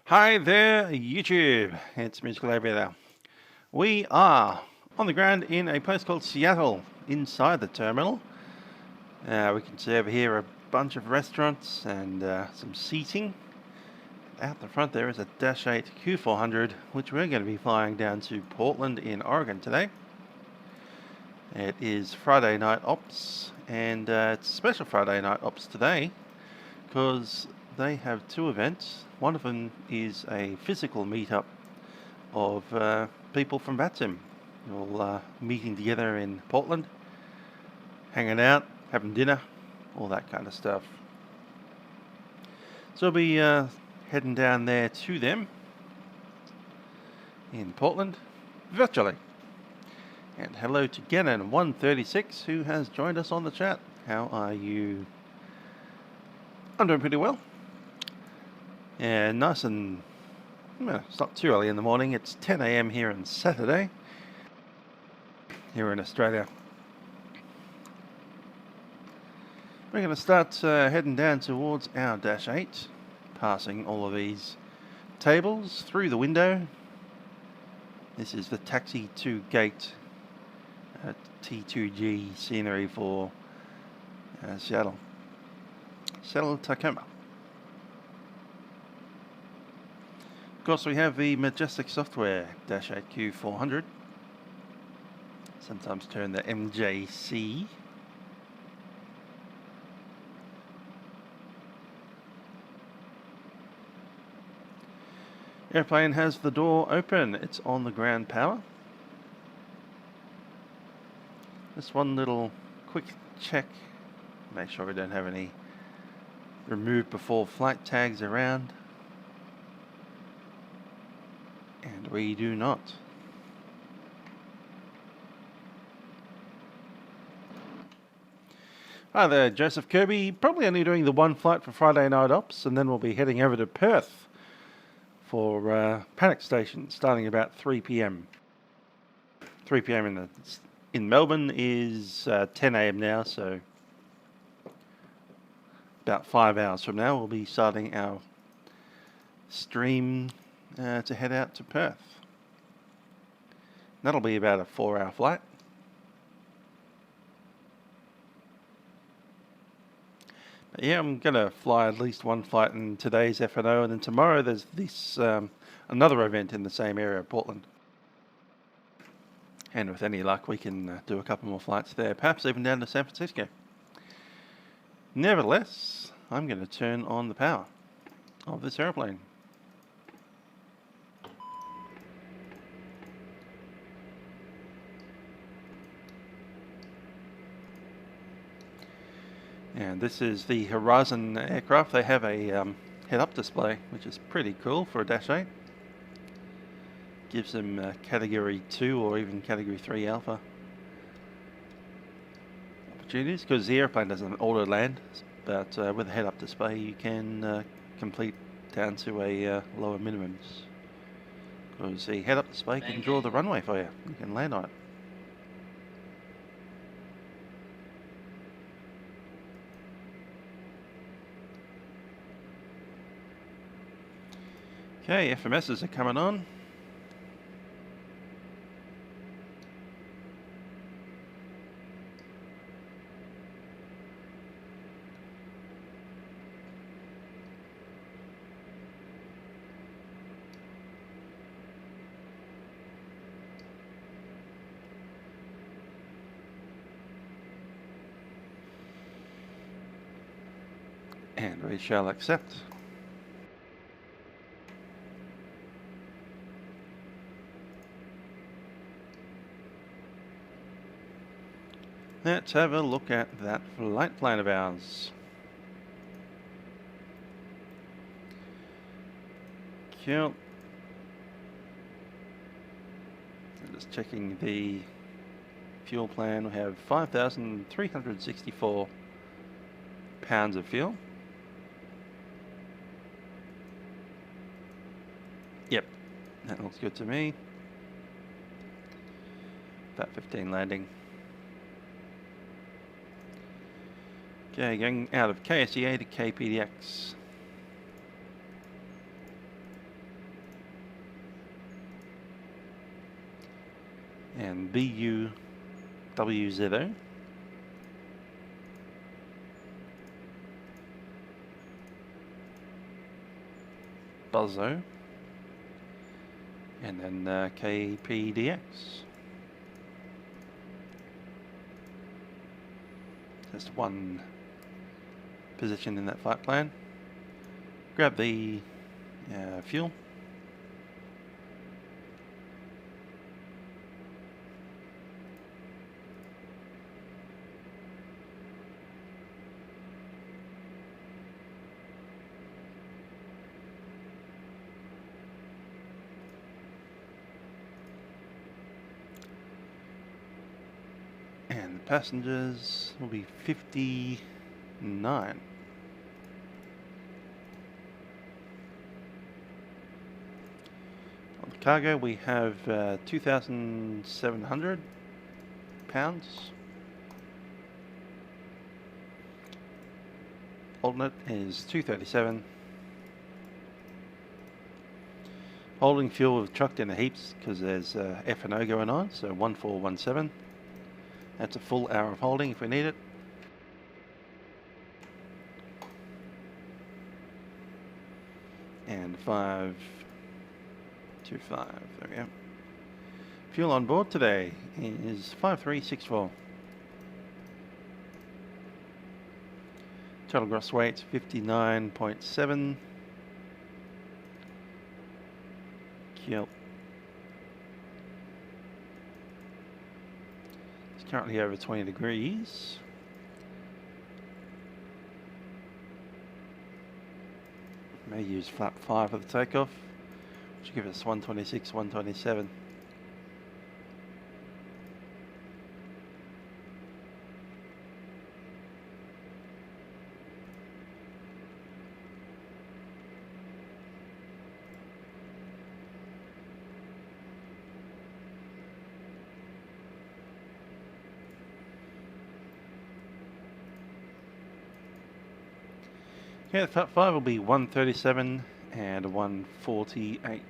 Hi there, YouTube. It's Musical Aviator. We are on the ground in a place called Seattle, inside the terminal. We can see over here a bunch of restaurants and some seating. Out the front there is a Dash 8 Q400, which we're going to be flying down to Portland in Oregon today. It is Friday night ops, and it's a special Friday night ops today because they have two events. One of them is a physical meetup of people from Vatsim, all meeting together in Portland, hanging out, having dinner, all that kind of stuff. So we'll be heading down there to them in Portland virtually. And hello to Gannon136, who has joined us on the chat. How are you? I'm doing pretty well. And nice and, well, it's not too early in the morning. It's 10 a.m. here on Saturday, here in Australia. We're going to start heading down towards our Dash 8, passing all of these tables through the window. This is the taxi to gate T2G scenery for Seattle Tacoma. Of course, we have the Majestic software Dash 8 Q400, sometimes termed the MJC. Airplane has the door open. It's on the ground power. Just one little quick check. Make sure we don't have any remove before flight tags around. And we do not. Hi there, Joseph Kirby. Probably only doing the one flight for Friday night ops, and then we'll be heading over to Perth for Panic Station, starting about 3 p.m. 3 p.m. in Melbourne is 10 a.m. now, so about 5 hours from now we'll be starting our stream to head out to Perth. That'll be about a 4-hour flight. But yeah, I'm going to fly at least one flight in today's FNO, and then tomorrow there's this another event in the same area of Portland. And with any luck, we can do a couple more flights there, perhaps even down to San Francisco. Nevertheless, I'm going to turn on the power of this airplane. And this is the Horizon aircraft. They have a head-up display, which is pretty cool for a Dash 8. Gives them Category 2 or even Category 3 Alpha opportunities, because the airplane doesn't auto-land, but with a head-up display you can complete down to a lower minimums. Because the head-up display can draw the runway for you. You can land on it. Okay, FMSs are coming on. And we shall accept. Let's have a look at that flight plan of ours. Cool. I'm just checking the fuel plan. We have 5,364 pounds of fuel. Yep, that looks good to me. About 15 landing. Okay, going out of KSEA to KPDX. and BUWZO. Buzzo. And then KPDX. Just one position in that flight plan. Grab the fuel. And the passengers will be 59. On the cargo we have 2,700 pounds. Alternate is 237. Holding fuel we've chucked in the heaps because there's FNO going on, so 1417. That's a full hour of holding if we need it. And 525, there we go. Fuel on board today is 5364. Total gross weight 59.7 kilo. It's currently over 20 degrees. May use flap 5 for the takeoff, which will give us 126, 127. Okay, the flap 5 will be 137 and 148.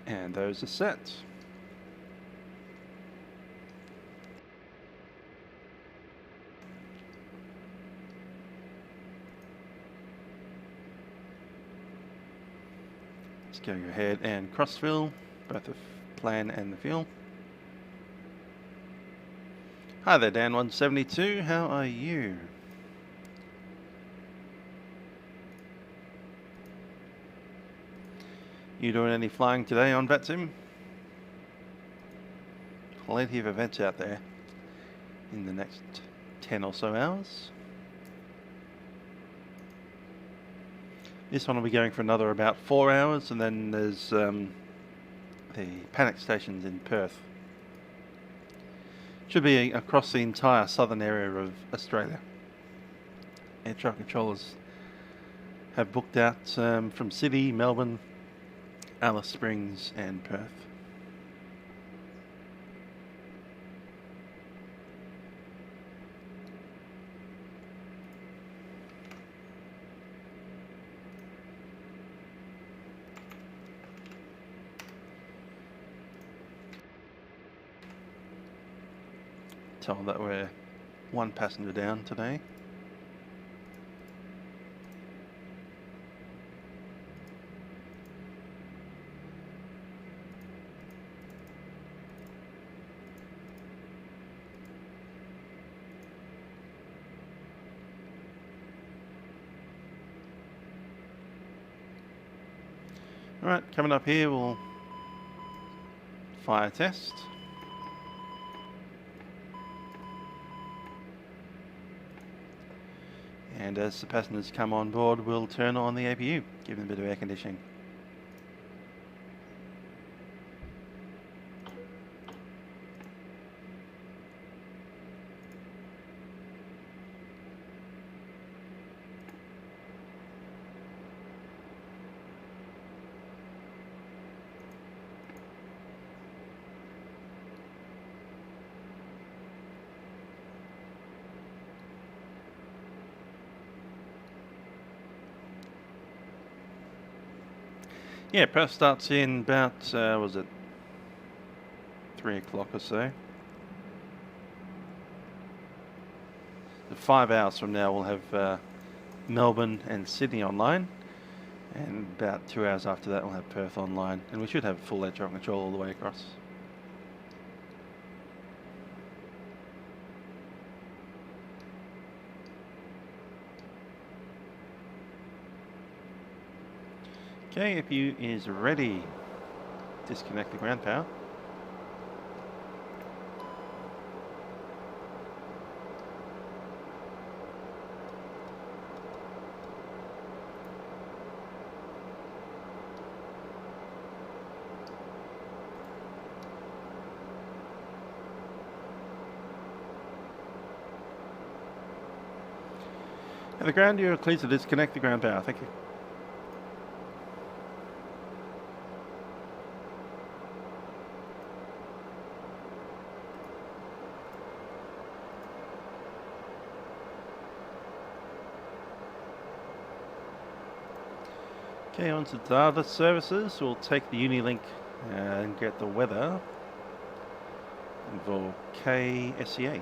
And those are set. Go ahead and cross-fill both the plan and the fuel. Hi there, Dan172. How are you? You doing any flying today on Vatsim? Plenty of events out there in the next 10 or so hours. This one will be going for another about 4 hours, and then there's the panic stations in Perth. Should be across the entire southern area of Australia. Air traffic controllers have booked out from Sydney, Melbourne, Alice Springs and Perth. Told that we're one passenger down today. Alright, coming up here we'll fire test. And as the passengers come on board, we'll turn on the APU, give them a bit of air conditioning. Yeah, Perth starts in about, was it 3 o'clock or so? 5 hours from now we'll have Melbourne and Sydney online, and about 2 hours after that we'll have Perth online, and we should have full air traffic control all the way across. KPU is ready. Disconnect the ground power. And the ground, you're clear to disconnect the ground power. Thank you. Okay, on to data services. We'll take the Unilink and get the weather for KSEA.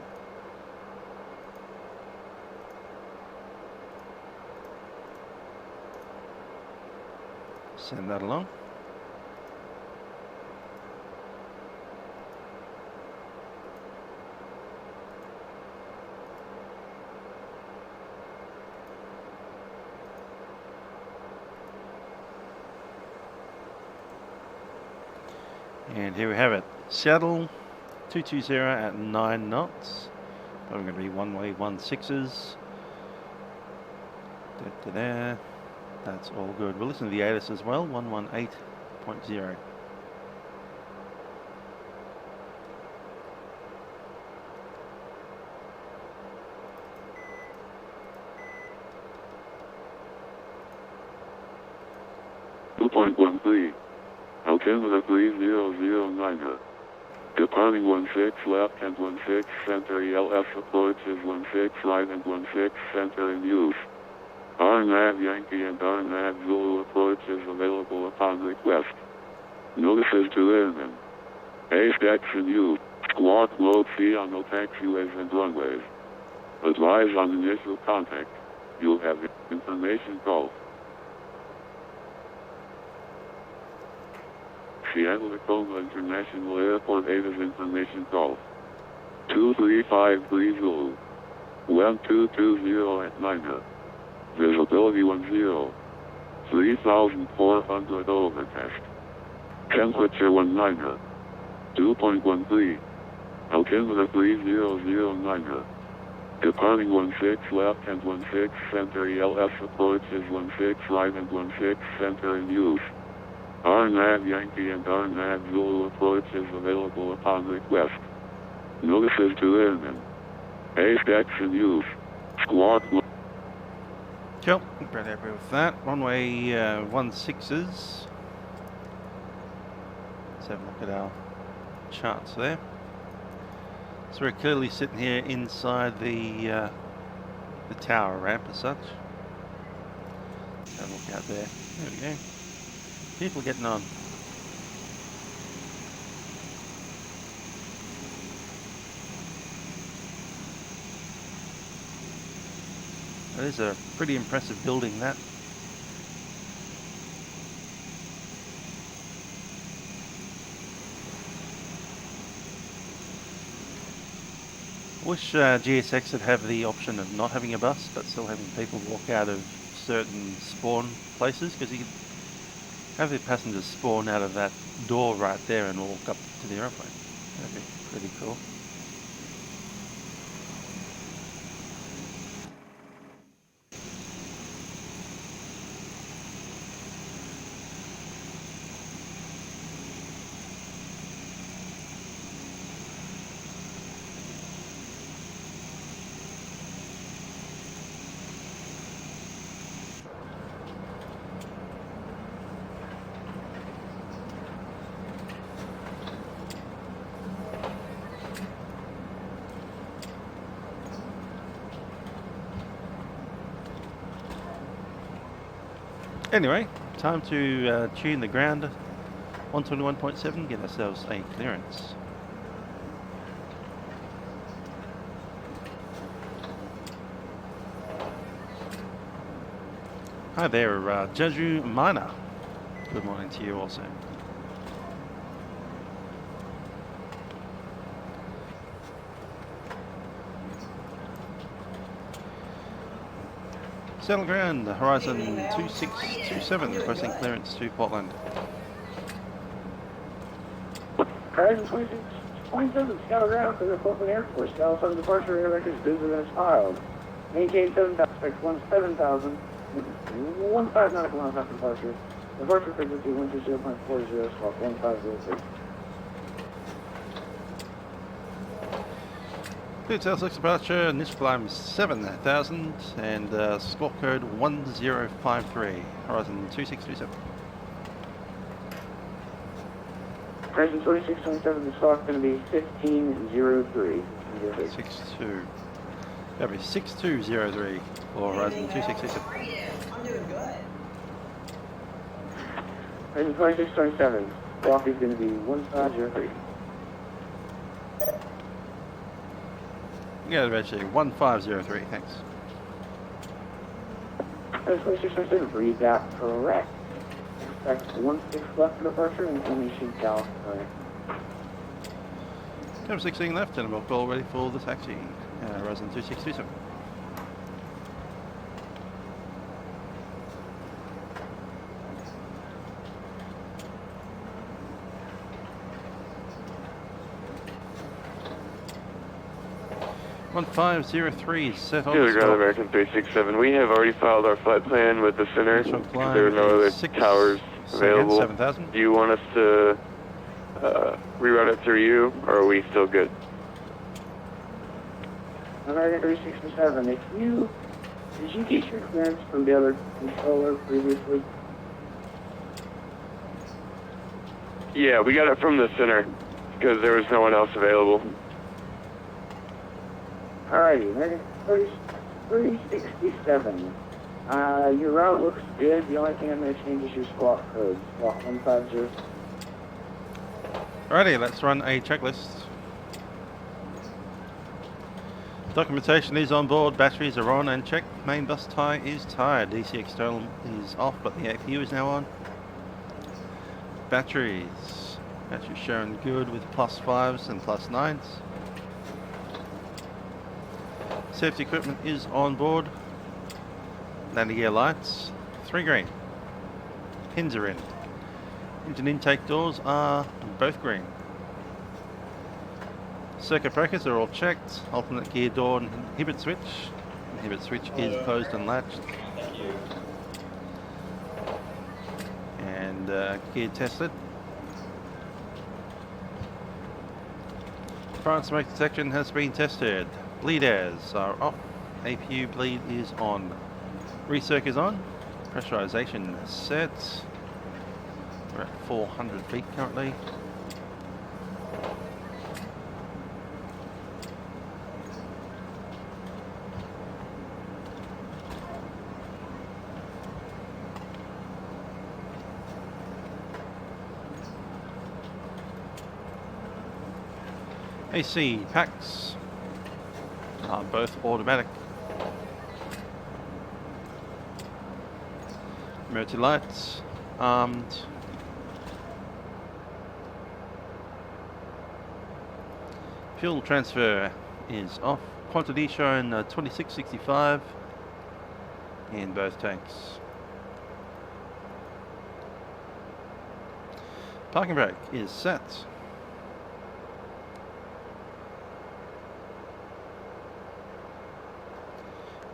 Send that along. And here we have it. Seattle 220 at 9 knots. Probably going to be one-way 16s. There. That's all good. We'll listen to the ATIS as well, 118.0. Altimeter 3009. Departing 16 left and 16 center ELS approaches 16 right and 16 center in use. RNAV Yankee and RNAV Zulu approaches available upon request. Notices to airmen. ACE in use. Squawk mode C on no taxiways and runways. Advise on initial contact. You'll have information call. Seattle Tacoma International Airport ATIS information call. 23530. 1220 at 9. Visibility 10. 3,400 overcast. Temperature 19. 2.13. Altimeter 3009. Departing 16 left and 16 center ELS approaches 16 right and 16 center in use. RNAV Yankee and RNAV Zulu approaches available upon request. Notices to airmen. ACE in use. Squawk. Cool, pretty happy with that. Runway 16s. Let's have a look at our charts there. So we're clearly sitting here inside the tower ramp as such. Have a look out there. There we go. People getting on. That is a pretty impressive building, that. Wish GSX would have the option of not having a bus, but still having people walk out of certain spawn places, because you could have the passengers spawn out of that door right there and walk up to the aeroplane. That'd be pretty cool. Anyway, time to tune the ground 121.7, get ourselves a clearance. Hi there, Jeju Miner. Good morning to you also. Settle ground, horizon 2627, pressing clearance to Portland. Horizon 2627, settle ground for the Portland Air Force. Dallas on departure air records business as filed. Maintain 7,000, 7,000. 15 nautical miles after departure. Departure frequency 120.40, squawk 1503. Clear tail 6 departure, initial climb 7,000 and squawk code 1053, horizon 2627. Horizon 2627, the squawk going to be 1503. 62. That'll be 6203 for horizon 2627. I'm doing good. Horizon 2627, squawk is going to be 1503. Yeah, actually 1503, thanks. Horizon 2627, read that correct. Expect 16 left for departure and information Dallas. Cam 16 left and we'll call ready for the taxi. Horizon 2627. One 1503 set on Ground stop. American 367. We have already filed our flight plan with the center. Initial climb There are no is other towers available. 7,000. Do you want us to reroute it through you, or are we still good? American 367, did you get your clearance from the other controller previously? Yeah, we got it from the center because there was no one else available. Alrighty, American 367. Your route looks good. The only thing I'm going to change is your squawk code. Squawk 150. Alrighty, let's run a checklist. Documentation is on board, batteries are on and checked. Main bus tie is tied. DC external is off, but the APU is now on. Batteries. Batteries showing good with +5s and +9s. Safety equipment is on board. Landing gear lights, 3 green. Pins are in. Engine intake doors are both green. Circuit breakers are all checked. Alternate gear door and inhibit switch. Inhibit switch is closed and latched. And gear tested. Fire and smoke detection has been tested. Bleeders are off. APU bleed is on. Recirc is on. Pressurization set. We're at 400 feet currently. AC packs are both automatic. Emergency lights armed. Fuel transfer is off. Quantity shown 2665 in both tanks. Parking brake is set.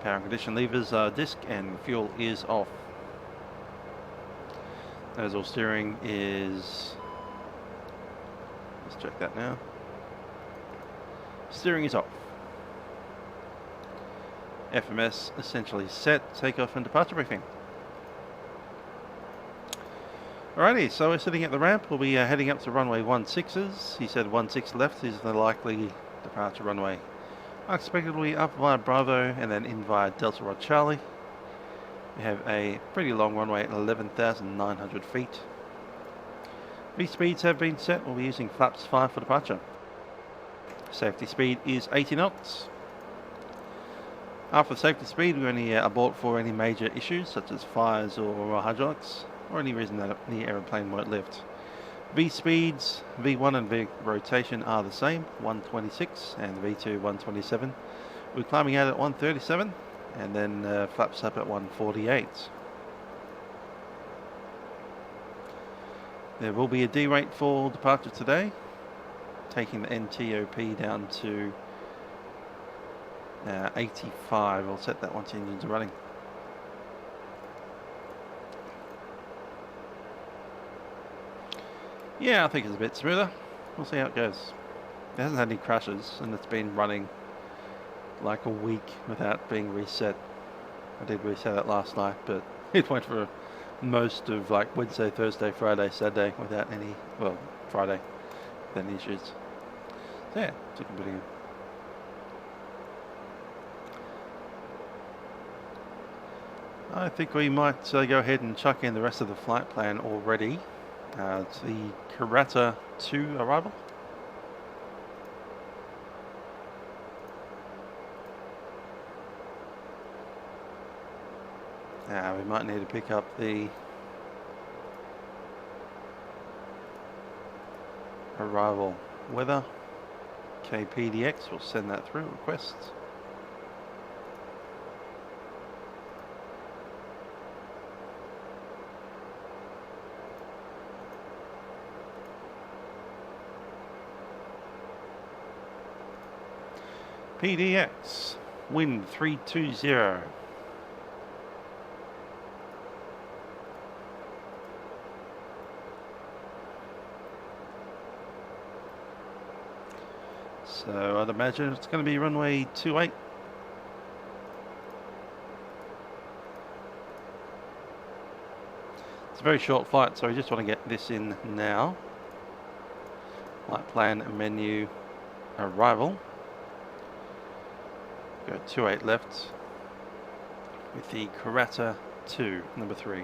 Power and condition levers are disc and fuel is off. Nozzle steering is... Let's check that now. Steering is off. FMS essentially set. Takeoff and departure briefing. Alrighty, so we're sitting at the ramp. We'll be heading up to runway 16s. He said 16 left is the likely departure runway. Unexpectedly up via Bravo and then in via Delta Rod Charlie. We have a pretty long runway at 11,900 feet. V-speeds have been set. We'll be using flaps 5 for departure. Safety speed is 80 knots. After safety speed, we only abort for any major issues such as fires or hydraulics, or any reason that the aeroplane won't lift. V speeds, V1 and V rotation are the same, 126, and V2 127. We're climbing out at 137, and then flaps up at 148. There will be a D rate for departure today, taking the NTOP down to 85. I'll set that once the engines are running. Yeah, I think it's a bit smoother. We'll see how it goes. It hasn't had any crashes, and it's been running like a week without being reset. I did reset it last night, but it went for most of like Wednesday, Thursday, Friday, Saturday without any, well, Friday, without any issues. So yeah, it's looking pretty good. I think we might go ahead and chuck in the rest of the flight plan already. It's the Karata 2 arrival. We might need to pick up the arrival weather. KPDX will send that through requests. PDX, wind 320. So I'd imagine it's going to be runway 28. It's a very short flight, so we just want to get this in now. Flight plan, menu, arrival. Go 28 left with the Karata 2, number 3.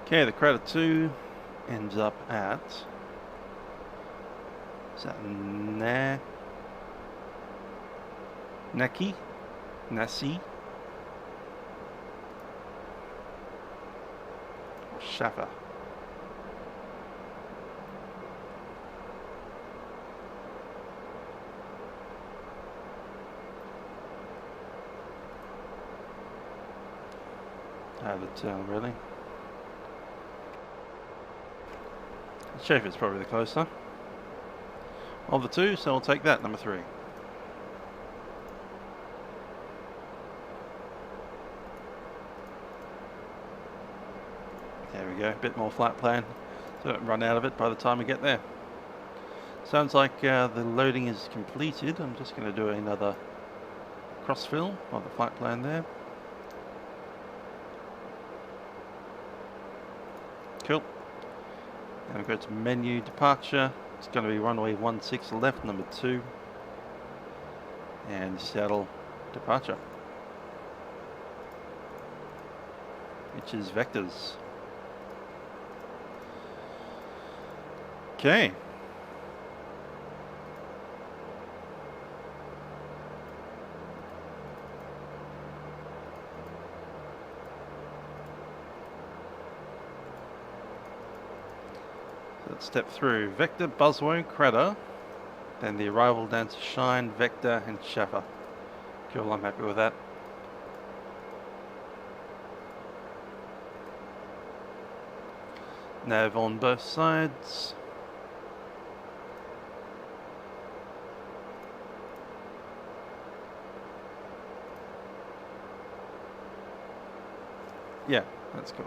Okay, the Karata 2 ends up at, is that Nasi, or Shafa? Out of town, really. Shafa's probably the closer of the two, so I'll take that, number 3. There we go, a bit more flight plan, so don't run out of it by the time we get there. Sounds like the loading is completed. I'm just going to do another cross-fill of the flight plan there. Cool. Now we go to menu departure. It's going to be runway 16 left, number 2. And Seattle departure, which is vectors. Okay. Let's step through Vector, Buzzword, Credder, then the arrival down to Shine, Vector, and Shafa. Cool, I'm happy with that. Nav on both sides. Yeah, that's cool.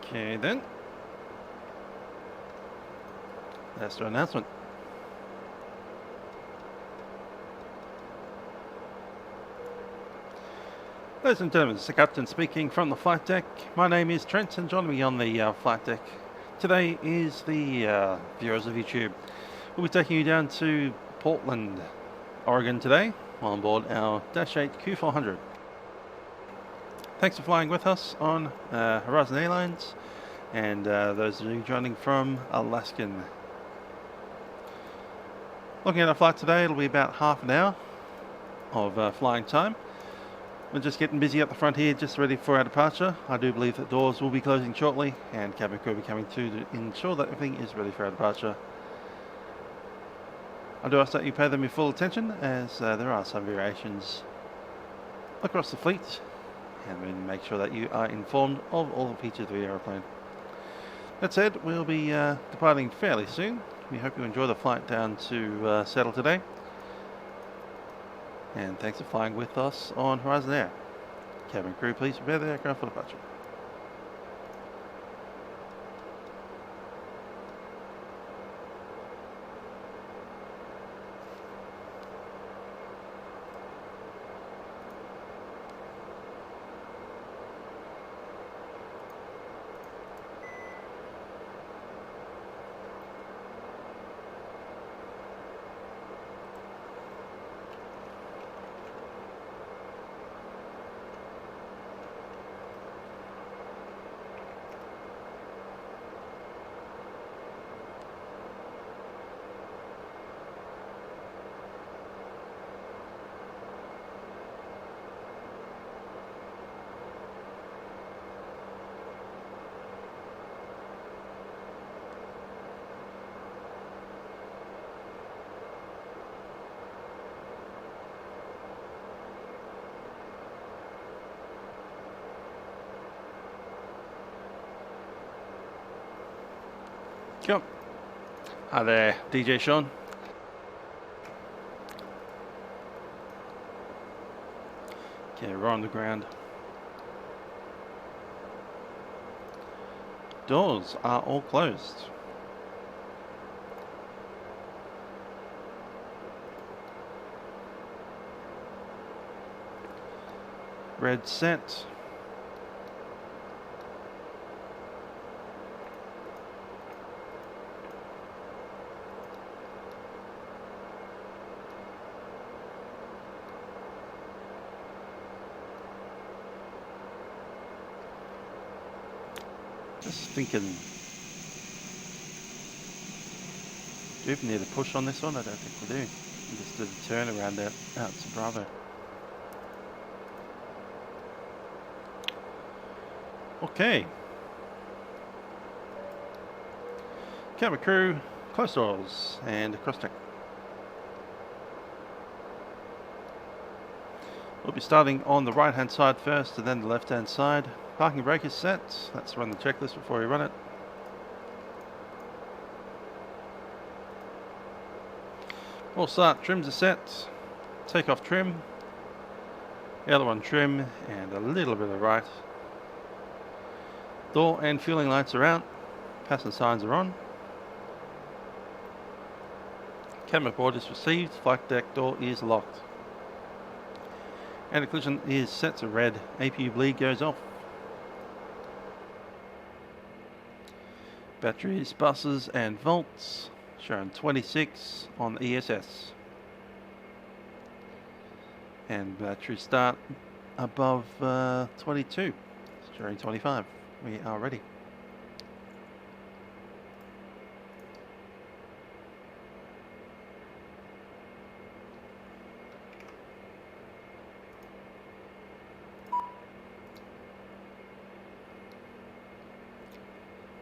Okay then. That's the announcement. Ladies and gentlemen, it's the Captain speaking from the flight deck. My name is Trent, and joining me on the flight deck today is the viewers of YouTube. We'll be taking you down to Portland, Oregon today on board our Dash 8 Q400. Thanks for flying with us on Horizon Airlines, and those of you joining from Alaskan. Looking at our flight today, it'll be about half an hour of flying time. We're just getting busy up the front here, just ready for our departure. I do believe that doors will be closing shortly, and cabin crew will be coming to ensure that everything is ready for our departure. I do ask that you pay them your full attention, as there are some variations across the fleet, and then make sure that you are informed of all the features of the aeroplane. That said, we'll be departing fairly soon. We hope you enjoy the flight down to Seattle today. And thanks for flying with us on Horizon Air. Cabin crew, please prepare the aircraft for departure. Cool. Hi there, DJ Sean. Okay, we're on the ground. Doors are all closed. Red set. Just thinking, do we even need a push on this one? I don't think we do. We just did a turn around out to Bravo. Okay. Camera crew, close doors, and cross check. We'll be starting on the right hand side first and then the left hand side. Parking brake is set. Let's run the checklist before we run it. All start trims are set. Takeoff trim. Aileron trim and a little bit of right. Door and fueling lights are out. Passenger signs are on. Camera board is received. Flight deck door is locked. Anti-collision is set to red. APU bleed goes off. Batteries, buses and volts showing 26 on the ESS. And batteries start above 22, showing 25. We are ready.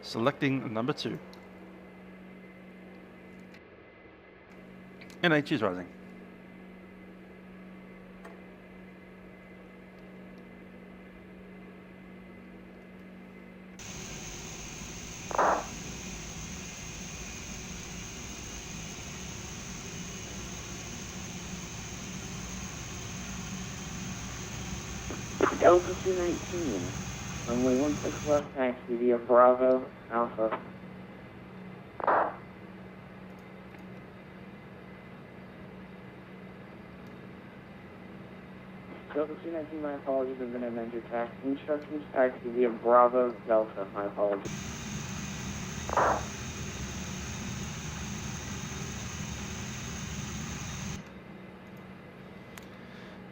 Selecting number 2. NH is rising. Delta 219. Runway 16 left, taxi via Bravo, Alpha. Delta 219, my apologies, have been amended. Taxi instructions, taxi via Bravo, Delta, my apologies.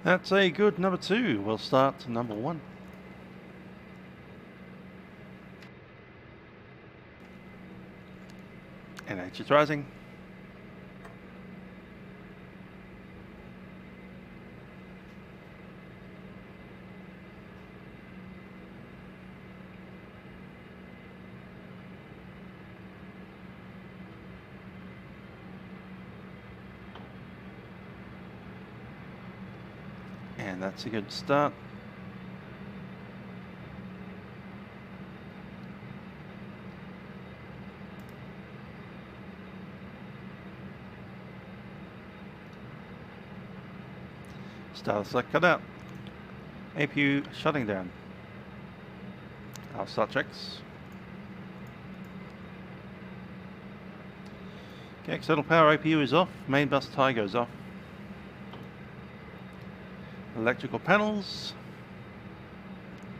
That's a good number 2. We'll start number 1. NH is rising. And that's a good start. Starter select cut out. APU shutting down. Our start checks. Okay, external power APU is off. Main bus tie goes off. Electrical panels.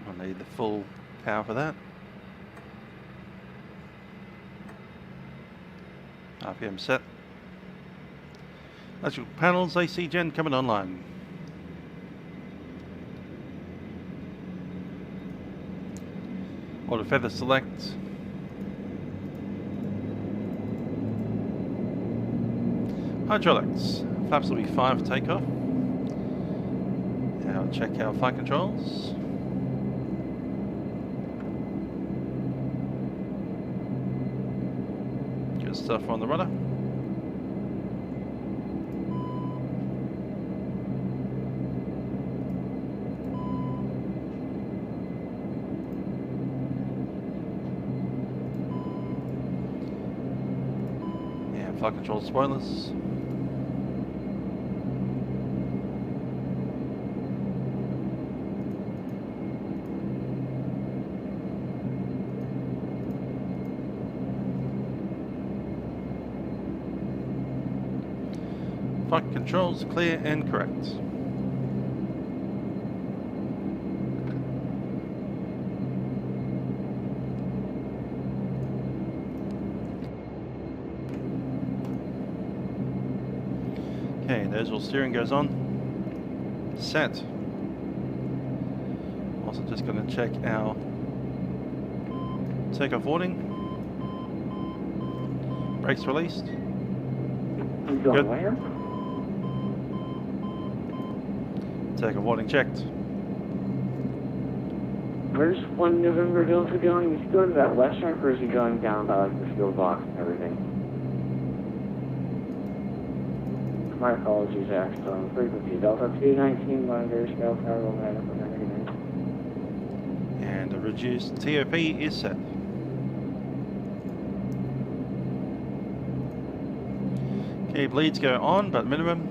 I'll need the full power for that. RPM set. Electrical panels, AC gen coming online. Auto feather select. Hydraulics. Flaps will be 5 for takeoff. Now check our flight controls. Good stuff on the rudder. And flight control spoilers. Flight controls clear and correct. Okay, there's all steering goes on. Set. Also just going to check our takeoff warning. Brakes released. Good. Takeoff warning checked. Where's 1 November Delta going? Is he going to that left track or is he going down by like the fuel box and everything? My apologies, Axel. Frequency Delta 219, monitor scale power will matter for negative. And a reduced TOP is set. Okay, bleeds go on, but minimum.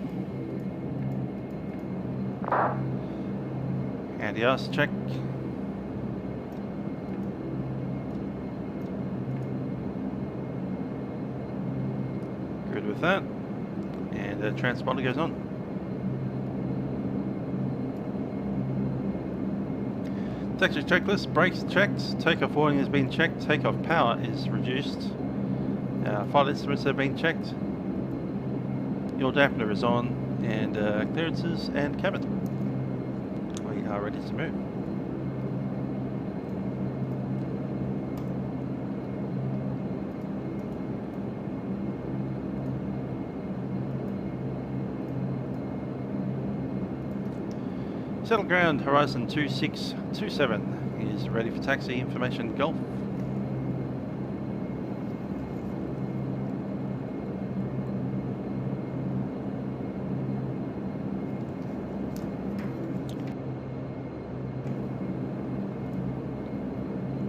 Anti-ice check. Good with that. And the transponder goes on. Texture checklist, brakes checked, takeoff warning has been checked, takeoff power is reduced. Flight instruments have been checked. Your dampener is on, and clearances and cabin. We are ready to move. Settle ground, horizon 2627 is ready for taxi, information Golf.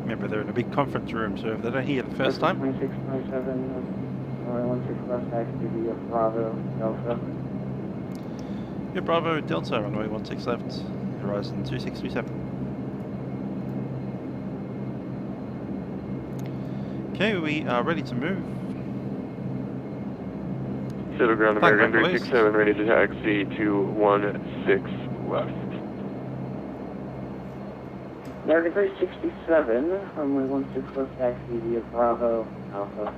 Remember, they're in a big conference room, so if they don't hear the first time. 2627, runway 16 left, taxi via Bravo, Delta. Yeah, Bravo, Delta, runway 16 left. Horizon 2627. Okay, we are ready to move. Civil ground Flight American back released. 367, ready to taxi to 16 left. American 367, runway 16 left taxi via Bravo Alpha.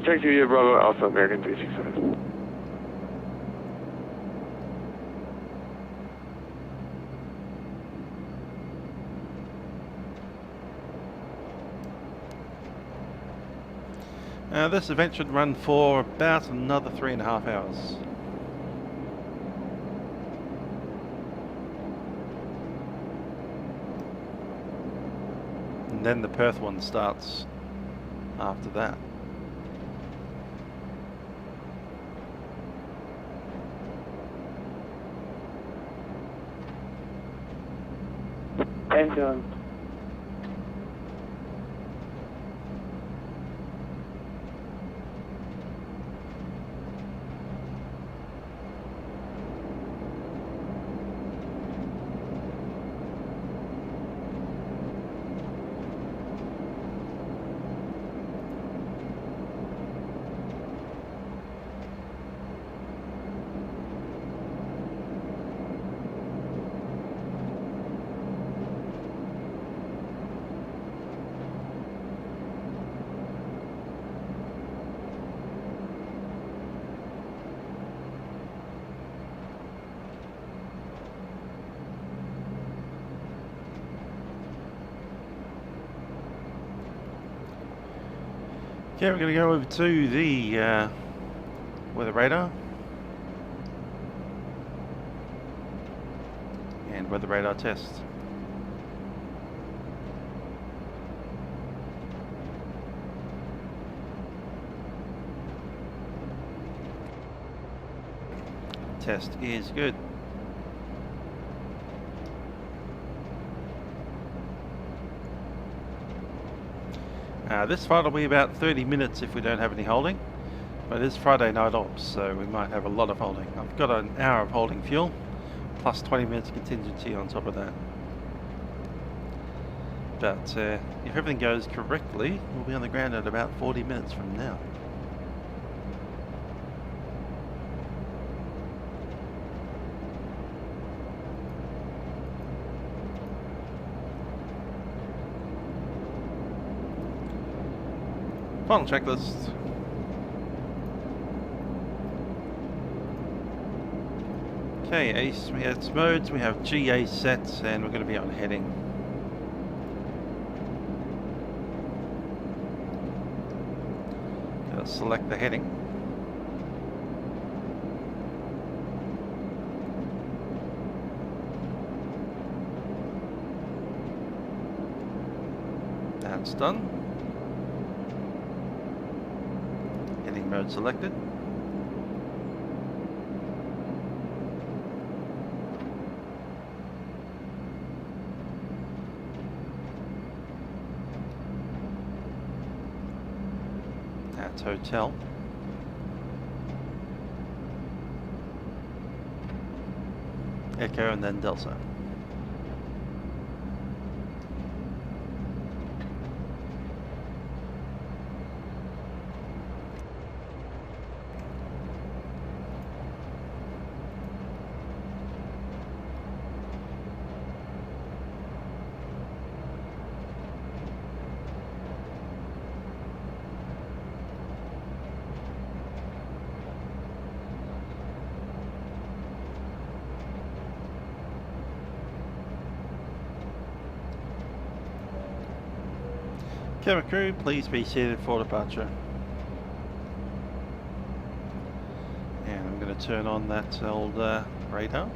Taxi via Bravo Alpha, American 367. This event should run for about another 3.5 hours. And then the Perth one starts after that. And done. Okay, we're going to go over to the weather radar and weather radar test. Test is good. This flight will be about 30 minutes if we don't have any holding, but it is Friday night ops, so we might have a lot of holding. I've got an hour of holding fuel, plus 20 minutes contingency on top of that. But if everything goes correctly, we'll be on the ground at about 40 minutes from now. Final checklist. Okay, ACE, we have modes, we have GA sets, and we're going to be on heading. Let's select the heading. That's done. Heading mode selected. That's hotel. Echo and then Delta. Camera crew, please be seated for departure. And I'm going to turn on that old radar.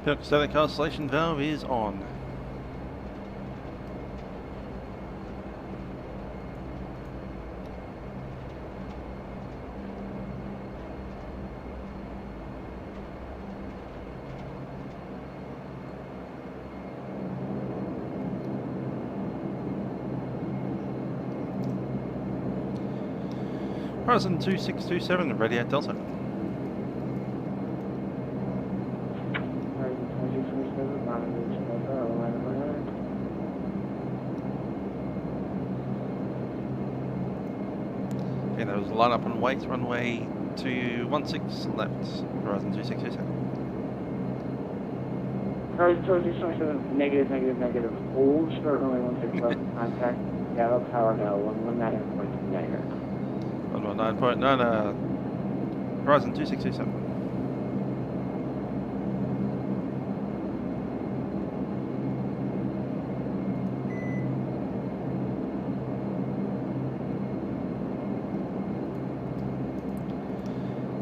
Pilot static isolation valve is on. Horizon 2627, ready at Delta. Okay, there was a line up on weight, runway 216 left, Horizon 2627. Horizon 2627, negative, negative, negative. Hold, start runway 16 left, contact, Seattle Tower now, 119.9. 119.9, Horizon 2627.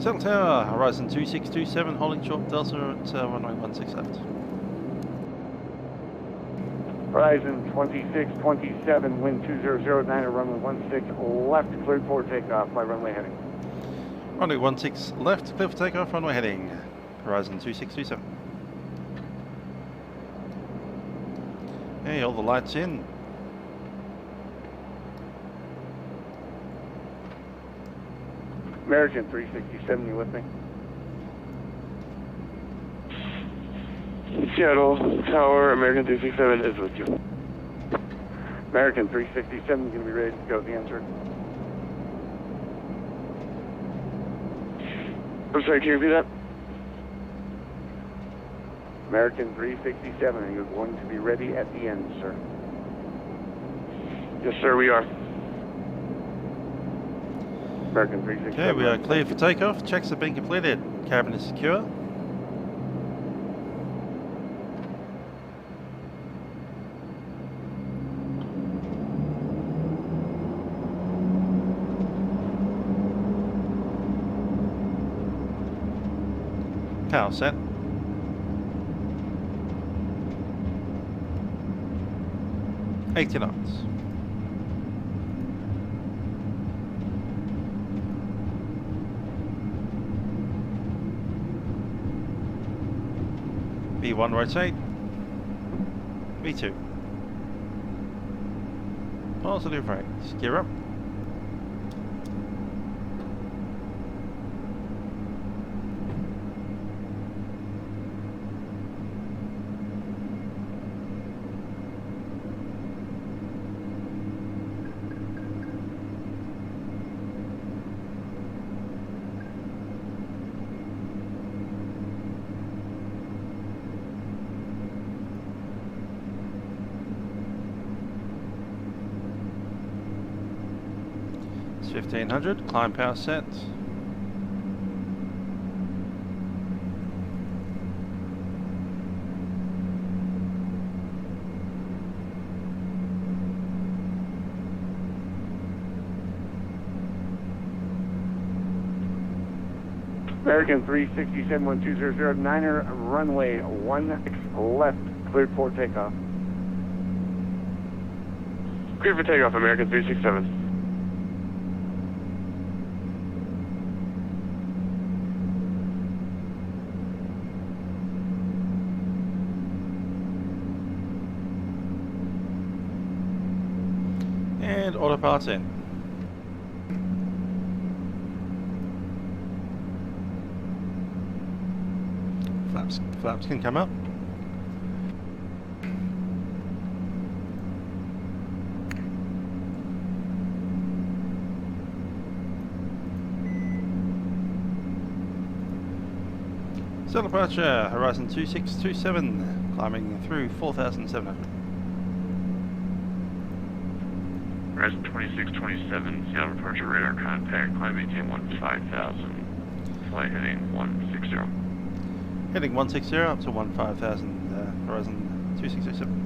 Settle Tower, Horizon 2627, holding short Delta at runway 16 left. Horizon 2627, wind 2009, runway 16 left, cleared for takeoff, by runway heading. Runway 16 left, clear for takeoff, runway heading, Horizon 2627. Hey, all the lights in. American 367, you with me? Seattle Tower, American 367 is with you. American 367, going to be ready to go, the answer. I'm sorry, can you repeat that? American 367, are you going to be ready at the end, sir? Yes, sir, we are. American 367. Okay, we are clear for takeoff. Checks have been completed. Cabin is secure. Power set. $80. V1 rotate. V2. Positive rates. Gear up. It's 1500. Climb power set. American 367, 12009er, runway 16 left, cleared for takeoff. Cleared for takeoff, American 367. And autopilot's in. Flaps can come up. Set departure, Horizon 2627, climbing through 4,700. Horizon 2627, Seattle departure radar contact, climb maintain 15,000, flight heading 160. Heading 160 up to 15,000, Horizon 2627.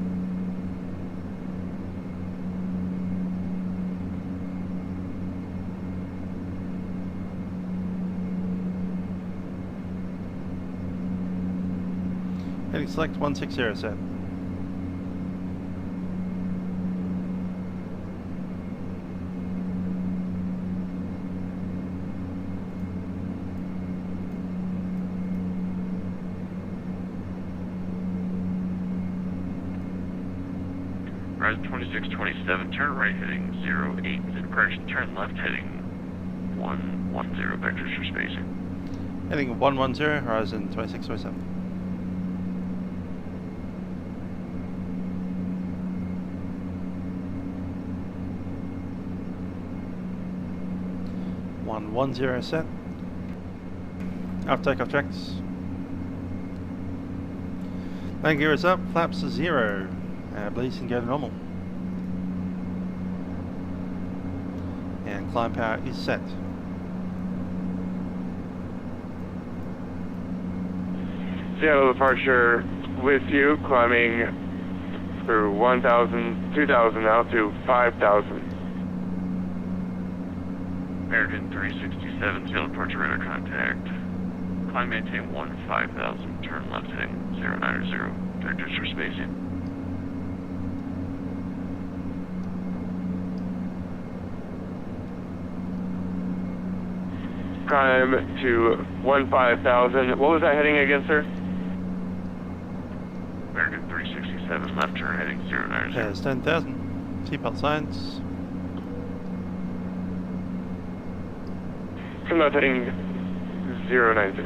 Heading select 160 set. Horizon 2627, turn right heading 08, in correction, turn left heading 110 vectors for spacing. Heading 110, horizon 2627. One 10 set. Out takeoff tracks. Landing gear is up, flaps are 0. Bleeds can go to normal. And climb power is set. Seattle departure with you, climbing through 1,000, 2,000 now to 5,000. American 367, Seattle departure radar contact. Climb maintain 15,000, turn left heading 090, vectors for spacing. Climb to 15,000. What was that heading again, sir? American 367, left turn heading 090. There's 10,000. Seatbelt signs. Turn left heading 090.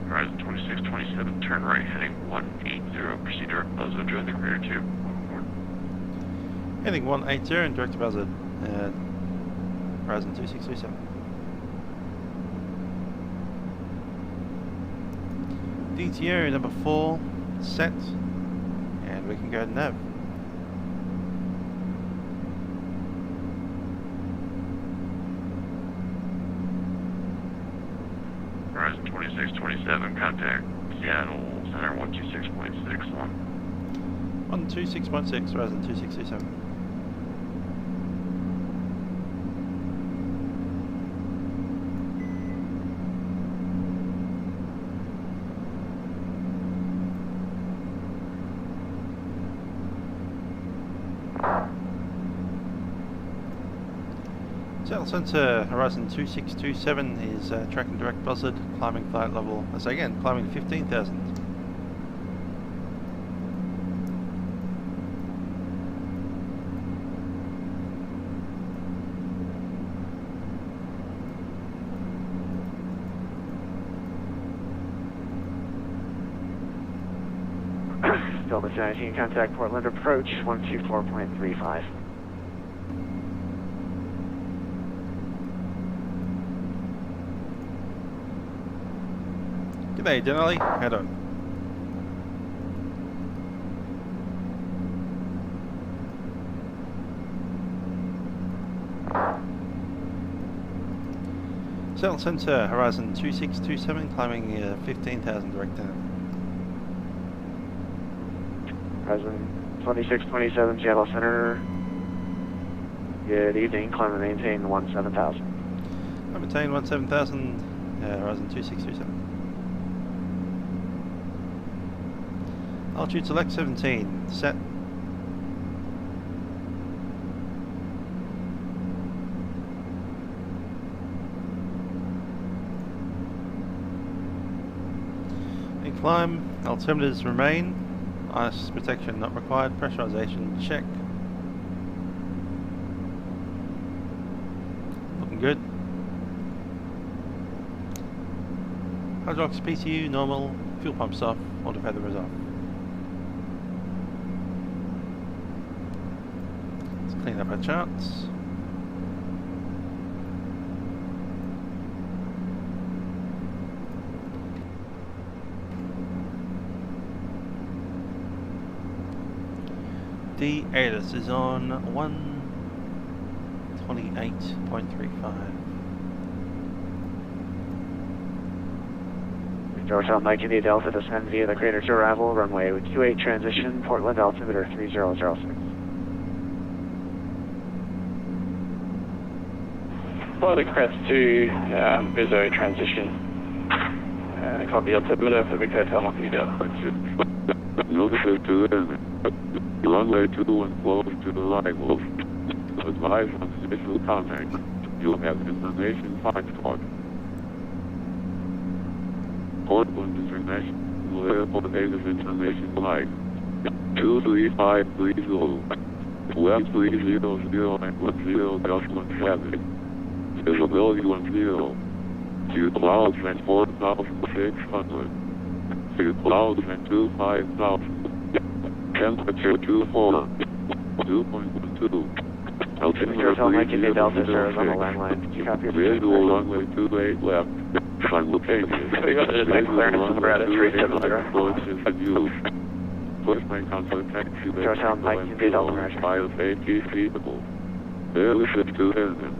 Horizon 2627, turn right heading 180, proceed direct buzzer, join the crater 2. Heading 180 and direct to Buzzard. Horizon 2627. DTO number 4 set, and we can go to nav. Horizon 2627, contact Seattle Center 126.61. 126.6, Horizon 2627. Seattle Center, Horizon 2627 is tracking direct buzzard, climbing flight level, as again, climbing 15,000. Delta 19, contact Portland approach 124.35. G'day Denali, head on. Seattle Center, Horizon 2627, climbing 15,000 direct down. Horizon 2627, Seattle Center. Good evening, climb and maintain 17,000. Maintain 17,000, Horizon 2627. Altitude select 17, set. And climb, altimeters remain, ice protection not required, pressurization check. Looking good. Hydraulics PTU normal, fuel pumps off, auto feather is off. Clean up our charts. The ALIS is on 128.35. Hotel Mike India Delta, descend via the crater to arrival, runway 28 transition, Portland altimeter 3006. Fly the crest to Viso transition. Copy altimeter for Victor Hotel Mike India Delta. Notice to enemy. Runway 21 close to the arrival. Advise on initial contact. You have information Foxtrot. Portland International Airport Native Information Flight 23530 West 300 and 10.17 Visibility 10 2 clouds and 4,600 2 clouds and 25,000 Temperature 24 2.12 Altimeter Hotel Mike India Delta, Arizona landline. Copy. Visual runway 28 left. Simultaneous. So you got the next clearance number at 370. Push my contact taxi. Hotel Mike India Delta, Roger. File safety feasible. Airship to engine.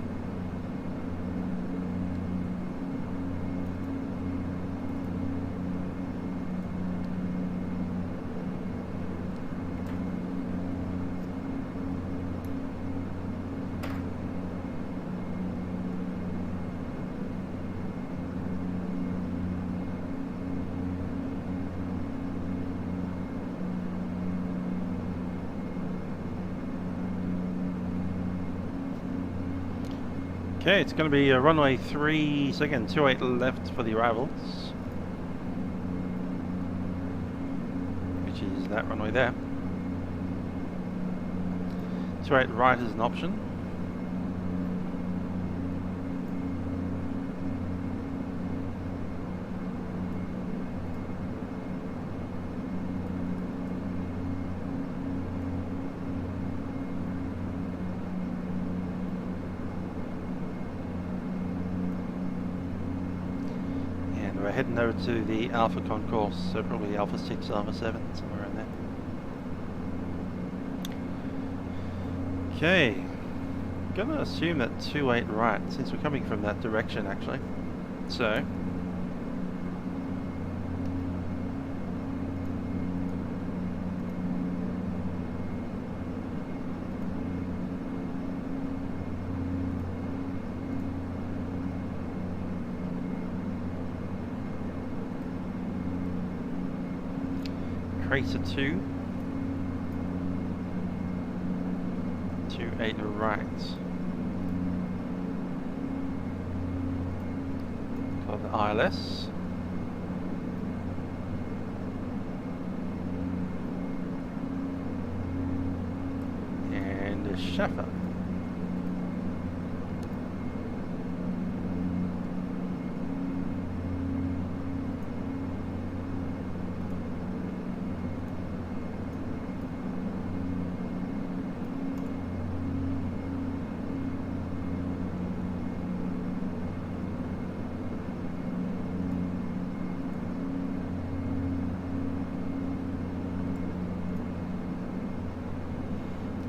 Okay, it's going to be runway 28 left for the arrivals, which is that runway there. 28 right is an option. We're heading over to the Alpha concourse, so probably Alpha 6, Alpha 7, somewhere around there. Okay, I'm going to assume that 28 right, since we're coming from that direction actually. So, Crater 2, 28 right, got the ILS, and a Shaffer.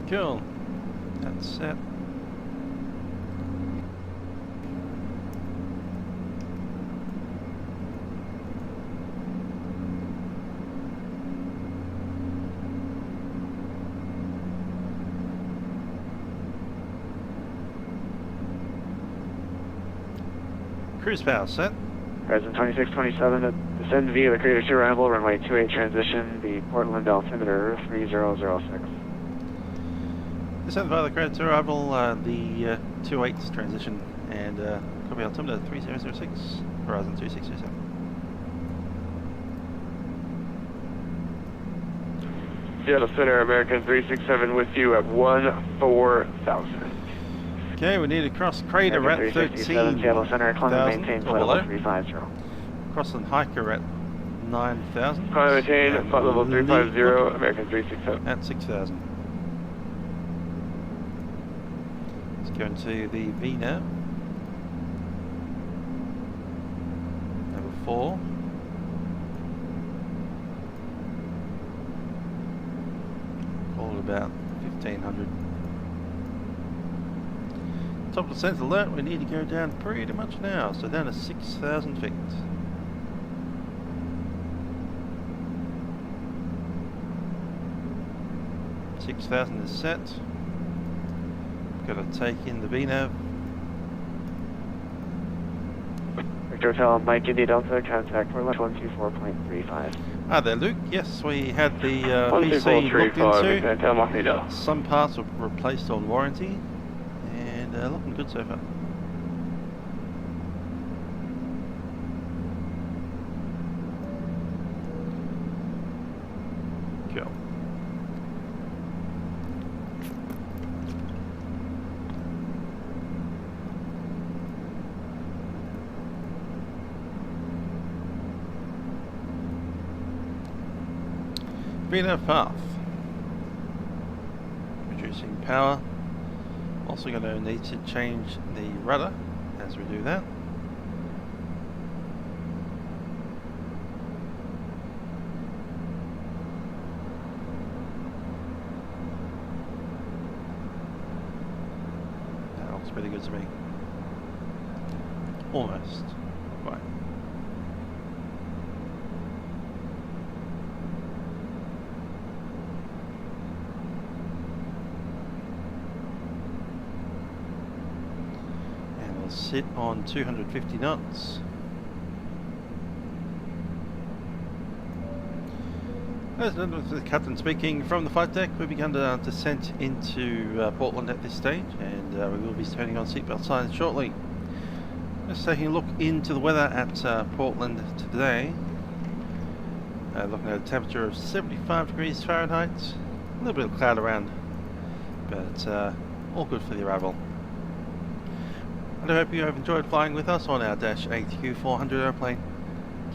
Cool. That's it. Cruise power set. Present 2627, descend via the crater to arrival, runway 28 transition, the Portland altimeter 3006. Descend via the crater to arrival, the 28 transition, and copy altimeter 3006, horizon 2627. Seattle Center, American 367 with you at 14,000. Okay, we need to cross crater at 13,000 Seattle Center, climb and maintain flight below. level 350. Cross and hiker at 9,000. Climb and maintain flight level 350, American 367. At 6,000. Let's go into the V now. Level 4. Call it about 1,500. Top descent alert, we need to go down pretty much now, so down to 6,000 feet. 6000 is set. Got to take in the VNAV. Victor Hotel, Mike India Delta, contact for lunch 124.35. Ah, there, Luke. Yes, we had the PC looked 12435, into. Victor Hotel, Mike India. Some parts were replaced on warranty, and looking good so far. Cool. VNAV path. Reducing power. Also going to need to change the rudder as we do that. That looks pretty good to me. Almost. Right. Sit on 250 knots. As the captain speaking from the flight deck, we've begun to descent into Portland at this stage, and we will be turning on seatbelt signs shortly. Just taking a look into the weather at Portland today. Looking at a temperature of 75 degrees Fahrenheit, a little bit of cloud around, but all good for the arrival. I hope you have enjoyed flying with us on our Dash 8 Q400 airplane.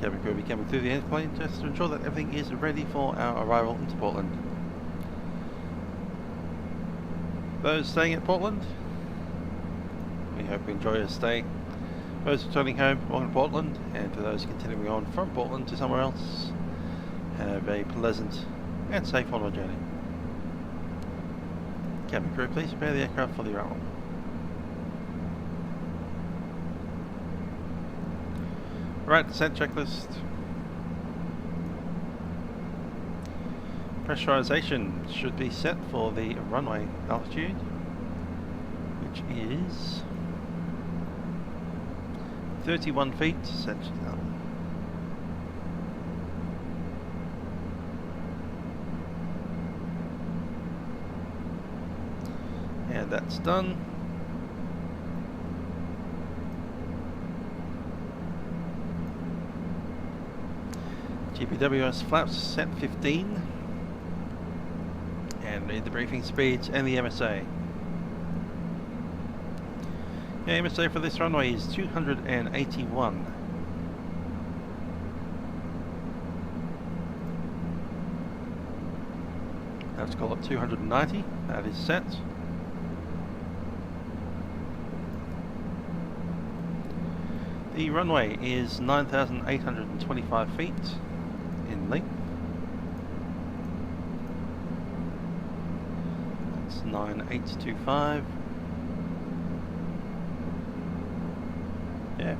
Cabin crew will be coming through the airplane just to ensure that everything is ready for our arrival into Portland. Those staying at Portland, we hope you enjoy your stay. Those returning home, welcome to Portland, and for those continuing on from Portland to somewhere else, have a pleasant and safe onward journey. Cabin crew, please prepare the aircraft for the arrival. Right, descent checklist. Pressurization should be set for the runway altitude, which is 31 feet, set down. And that's done. GPWS flaps set 15, and read the briefing speeds and the MSA. The MSA for this runway is 281. Let's call it 290, that is set. The runway is 9,825 feet in length. That's 9825. Yeah.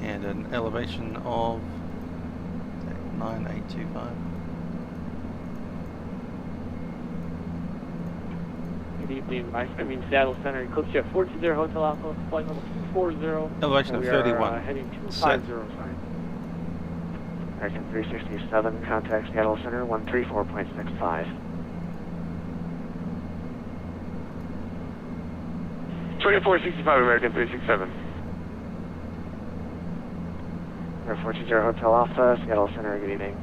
And an elevation of 9825. Good evening, Seattle Center, Eclipse Jet 420 Hotel Alpha, flight level 240. Elevation of 31. We are heading 250, American 367, contact Seattle Center 134.65. 2465, American 367. 420 Hotel Alpha, Seattle Center, good evening.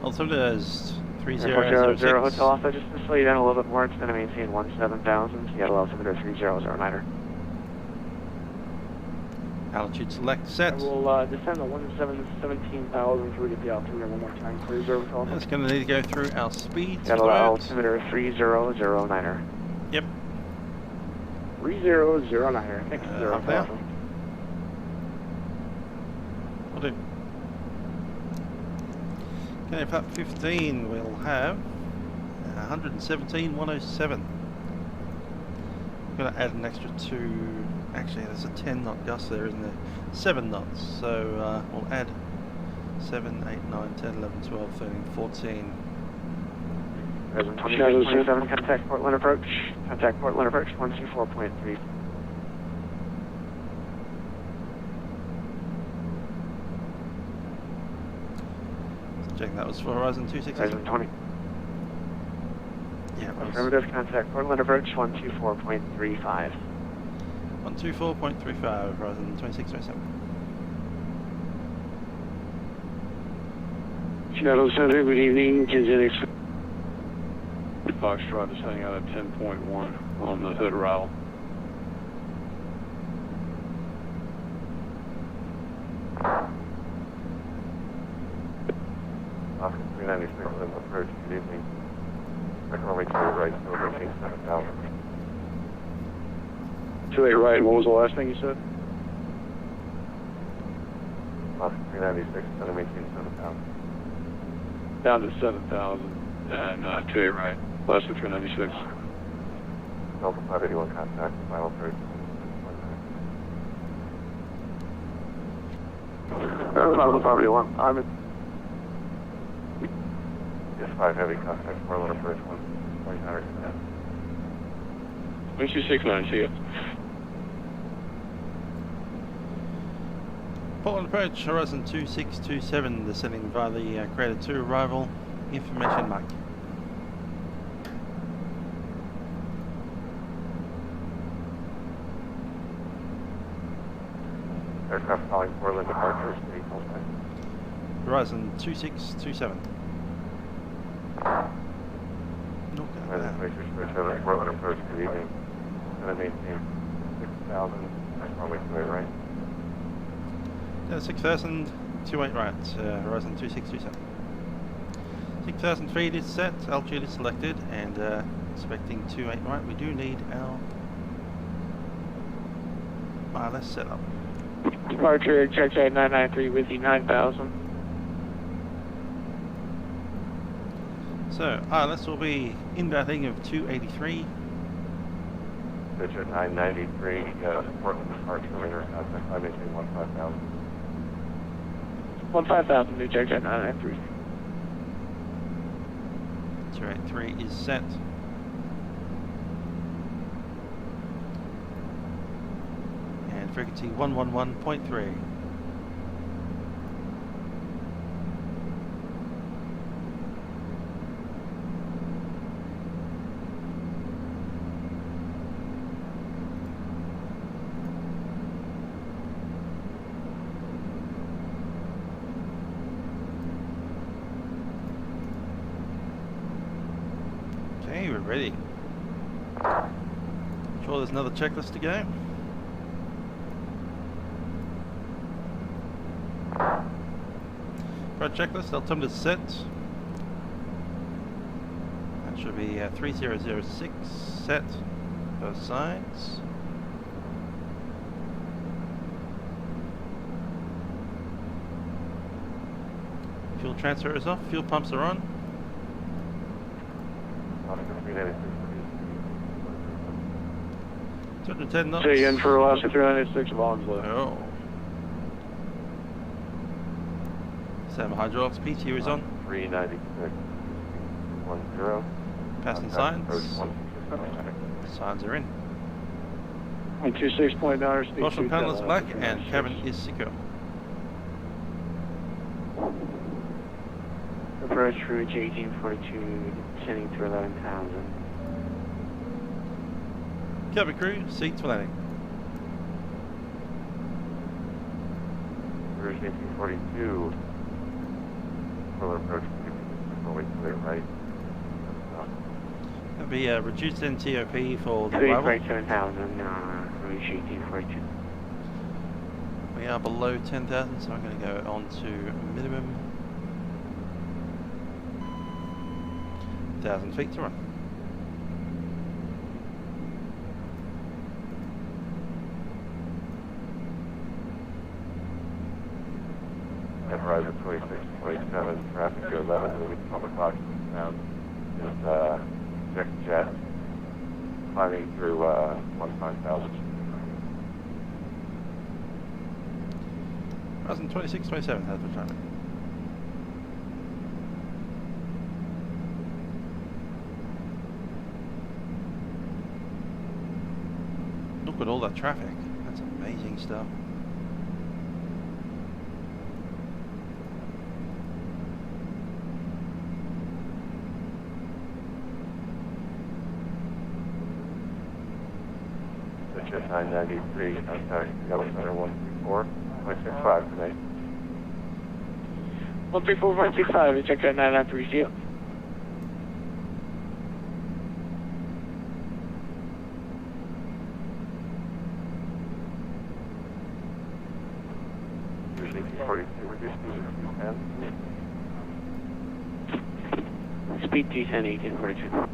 Altimeter is 3006. 3006. Hotel Alpha, just to slow you down a little bit more, it's going to maintain 17,000, Seattle altimeter 3009er. Altitude select set. We'll descend to 17,000 so we get the altimeter one more time. Clear zero Hotel Alpha. That's going to need to go through our speeds. Seattle altimeter 3009er. Yep. 3009er. Thanks, zero up Hotel there. Alpha. Will do. Okay, flap 15 we'll have 117,107. I'm going to add an extra 2 Actually, there's a 10 knot gust there, isn't there? 7 knots. So we'll add 7, 8, 9, 10, 11, 12, 13, 14. Shadow 27, contact Portland approach. Contact Portland approach 124.3. Checking that was for Horizon 260. Horizon 20. Yeah, that was Affirmative, contact Portland approach 124.35. 124.35, Horizon 2627. Shadow Center, good evening. KPDX. Foxtrot is heading out at 10.1 on the hood route. Oscar 396 on approach, good evening. Runway 28 right, over 7000. 28 right, what was the last thing you said? Oscar 396, center maintain 7000. Down to 7,000 and 28 right, last of 396. Delta 581 contact, final 30. Delta 581, I'm in. Yes, 5 heavy contact, Portland approach 129. 2269, see ya. Portland approach, Horizon 2627, descending via the Crater 2 arrival. Information mark. Aircraft calling Portland departure, city contact. Horizon 2627. Horizon 2627, Portland approach, good evening. Gonna maintain 6,000, runway 28 right. 6,000, 28 right, Horizon 2627. 6,000 feet is set, altitude is selected, and expecting 28 right. We do need our wireless setup. Departure, check 993 with you, 9,000. So, wireless will be inbounding of 283. Digit 993, Portland departure, radar contact, I maintain 15,000. 15,000, new check 993. 283 is set. And frequency 111.3. Okay, we're ready. Sure, there's another checklist to go. For our checklist, altimeter set. That should be 3006 set, both sides. Fuel transfer is off, fuel pumps are on. 210 knots. Say again for Alaska 396, volumes left. Oh. Sam hydraulics, PTU is on. 396, 10. Passing signs. Signs are in. 26.9 speed. Caution panel is black and cabin is secure. Approach route 1842, descending to 11,000. Cabin crew, seats for landing. Route 1842. Fuller approach, runway 28 right. That'll be a reduced NTOP for the 3.7,000, route 1842. We are below 10,000, so I'm going to go on to minimum 1,000 feet to run. At Horizon 2627, traffic to 11, moving public oxygen sound is jet climbing through 15,000. Horizon 2627 has the traffic. Look at all that traffic. That's amazing stuff. Just 993, I'm sorry, that was under 134, 165 tonight. 134, 165, check out 993. Usually 42, reduced to 10. Speed 210, 1842.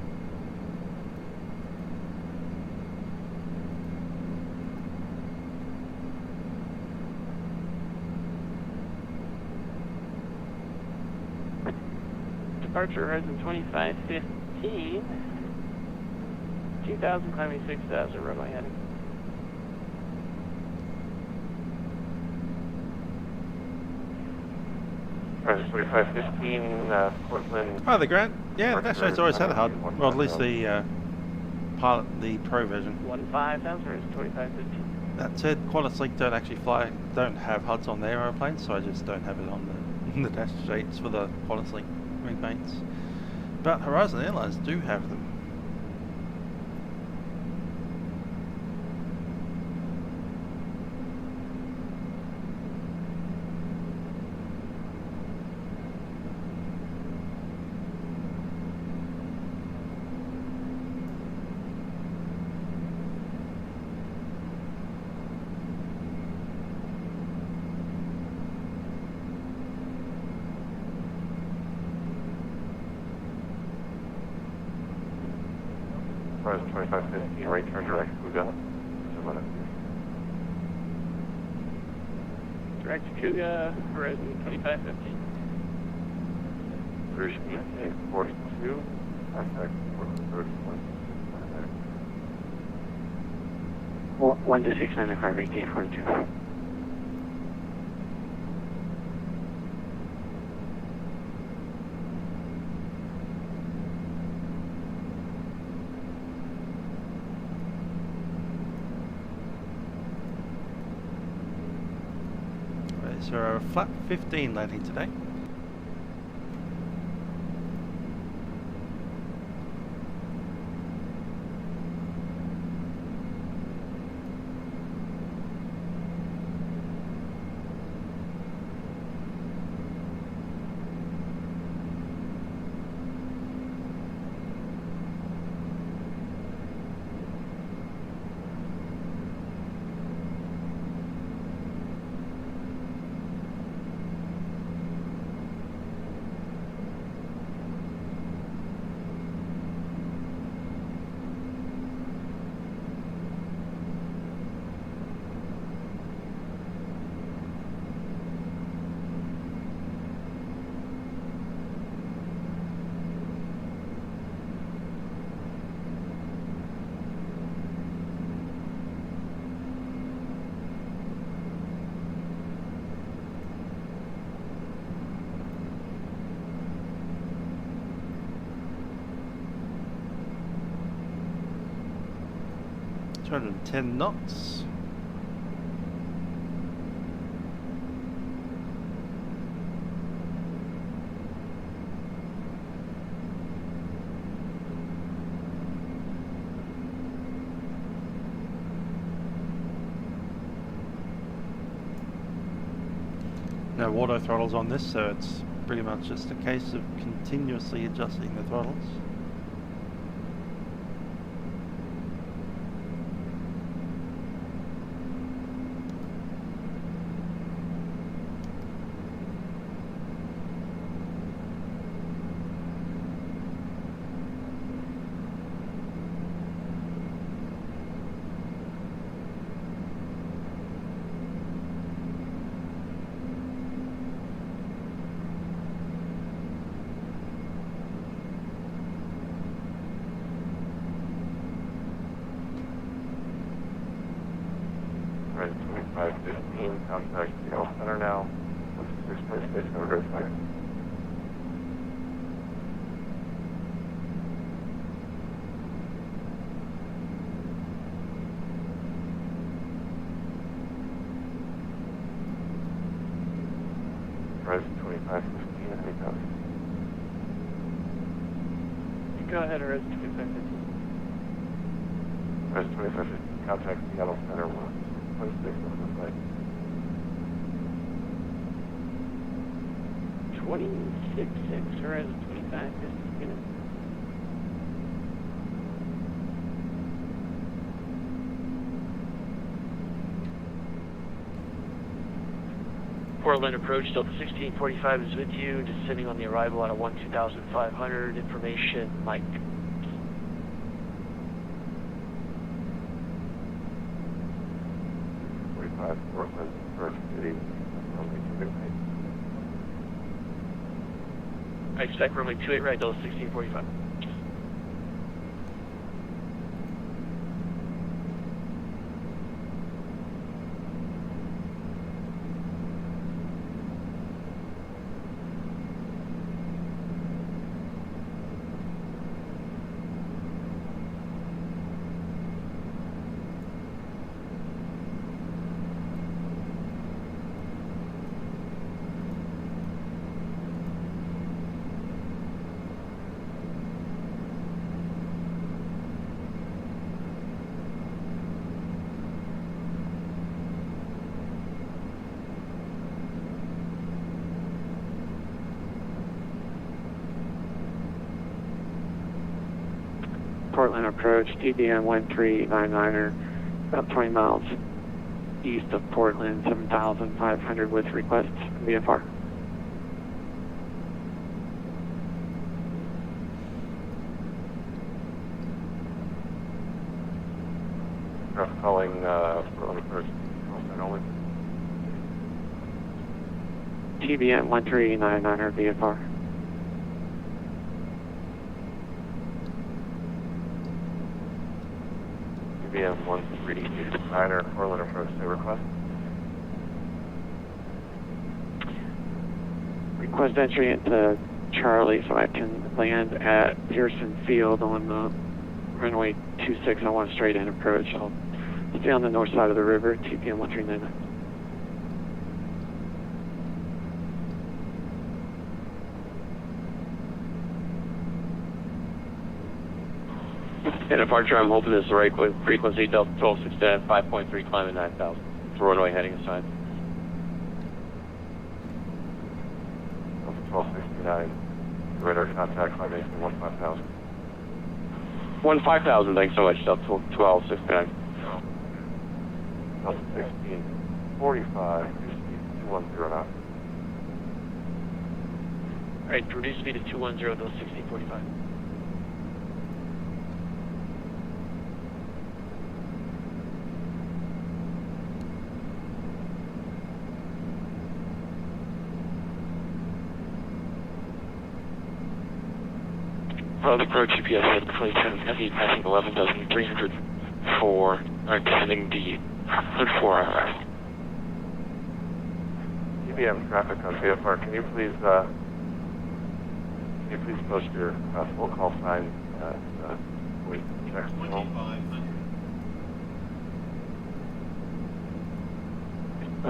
Departure Horizon 2515. 2000, climbing 6000, runway heading. Horizon 2515, Portland. Oh, the Grant. Yeah, the Dash 8's always had a HUD. Well, at least the pilot, the Pro version. 15000, Horizon 2515. That said, Qantas don't actually don't have HUDs on their aeroplanes, so I just don't have it on the Dash 8s for the Qantas wing paints. But Horizon Airlines do have them. Horizon 2515, right turn direct, Kuga. Direct to Kuga, Horizon 2515. Cruise speed 842, contact 31. 12695, 1842. So a flat 15 landing today. $210 knots. No auto throttles on this, so it's pretty much just a case of continuously adjusting the throttles. contact the center now. 126 station over to site. Horizon 2515, any copy? Go ahead, Horizon 2515. Horizon 2515, contact Seattle Center 126 over the site. 266, Horizon 2515. Portland approach, Delta 1645 is with you, descending on the arrival at a 12500, information, Mike. Portland, First City, runway 28 right. I expect runway 28 right, Delta 1645. Portland approach, TBM 1399er, about 20 miles east of Portland, 7,500 with request VFR. Calling Portland approach, only. TBM 1399er VFR. TBM 1399er, Portland approach, say request. Request entry into Charlie so I can land at Pearson Field on the runway 26. I want a straight in approach. I'll stay on the north side of the river, TPM 1399. And departure, I'm hoping this is the right frequency, Delta 1269, 5.3, climbing 9,000. For runway heading aside. Delta 1269, radar contact, climbing 15,000. 15,000, thanks so much, Delta 1269. Delta 1645, 210 knots. Alright, reduce speed to 210, those 1645. Further approach GPS at Flightbeam, heavy passing 11,300 for extending the 4 hour. TBM traffic on VFR, can you please post your full call sign at Jacksonville?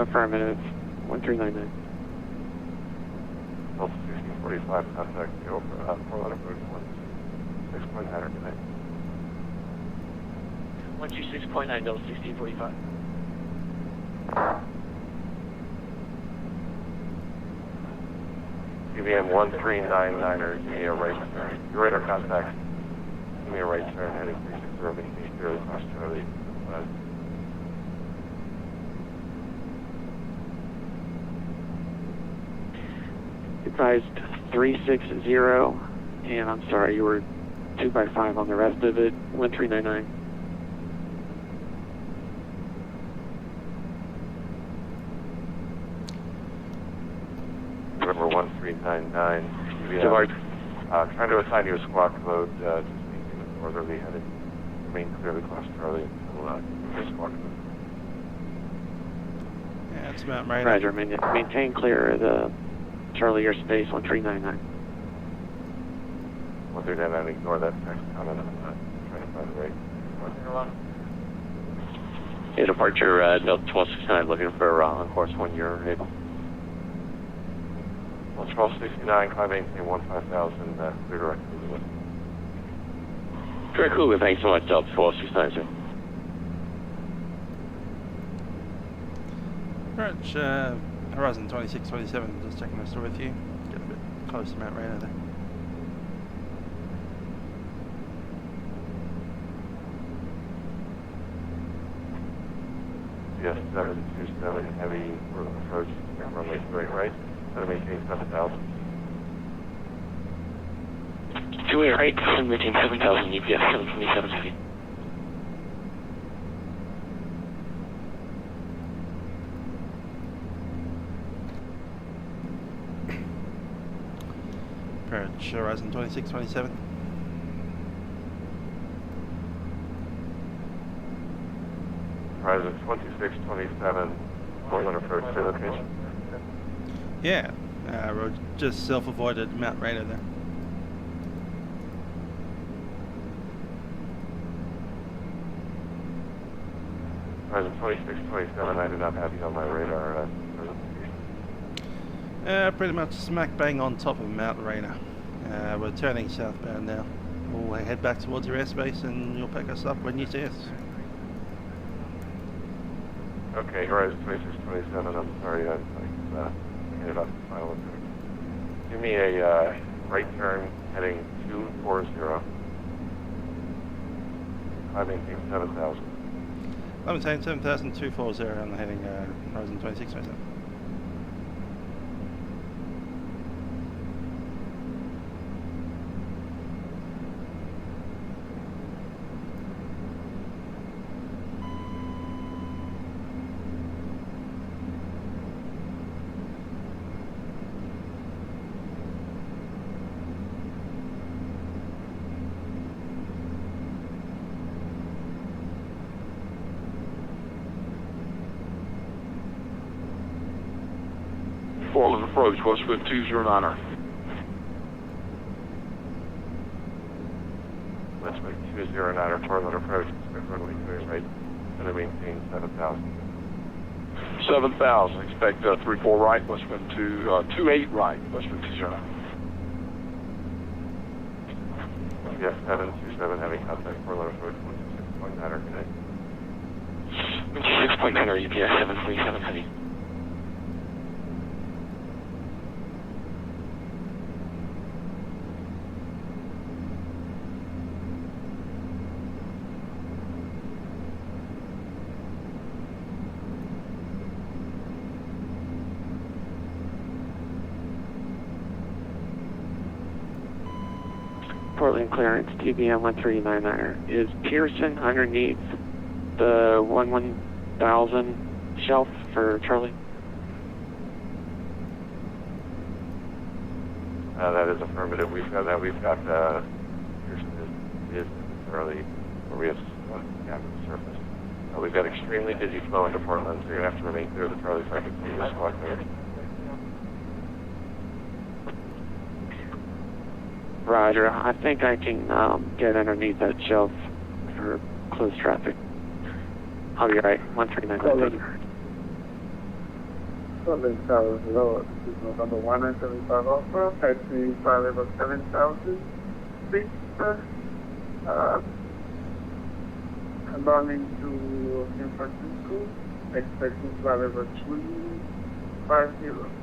Affirmative, 1399. Delta 1645, contact the Portland approach 126.9 tonight. 126.9, Delta 1645. TBM 1399er, give me a right turn. Your radar contact, give me a right turn, heading 360, maintain clearly across Charlie. Advised 360, and I'm sorry, you were 2x5 on the rest of it, 1399. Number 1399, trying to assign you a squawk mode, just maintain a northerly headed, remain clearly across Charlie until your squawk mode. Yeah, it's about radar. Roger, maintain clear of the Charlie airspace 1399. 139, ignore that text comment. I'm not trying to find the rate. Yeah, departure Delta 1269, looking for on course 1 year able. 1269, climb maintain 15,000, clear direct Lula. Direct Lula, thanks so much, Delta 1269, sir. Approach horizon 2627, just checking this with you. Get a bit close to Mount Radar there. Yes, 727, heavy approach, runway straight right, maintain 7,000. 28 right, maintain 7,000, UPS 727 heavy. Approach horizon 2627. Horizon 2627, Portland approach to location. Yeah, we just self-avoided Mount Radar there. Horizon 2627, I do not have you on my radar. Pretty much smack bang on top of Mount Radar. We're turning southbound now. We'll head back towards your airspace and you'll pick us up when you see us. Okay, Horizon 2627, I'm sorry, I ended up the final approach. Give me a right turn heading 240. I maintain 7,000. I'm saying 7,240 on the heading horizon 2627. Portland approach, Westwood 209er. Westwood 209er, Portland approach, runway clear right, going to maintain 7,000. 7,000, expect 34 right, Westwood 28 right, Westwood 209. Yes, 727, heavy contact, Portland approach, 126.9er today. 6.9er UPS 737 heavy. Portland clearance, TBM 1399er. Is Pearson underneath the 11,000 shelf for Charlie? That is affirmative. We've got Pearson is necessarily where we have gap at the surface. We've got extremely busy flow into Portland, so you're going to have to remain clear of the Charlie so I can see the squawk there. Roger. I think I can get underneath that shelf for close traffic. I'll be right. 139. Portland Tower, hello. This is November 1975 Alpha, taxi flight level 7,000 feet, bounding to San Francisco, expecting flight level 250.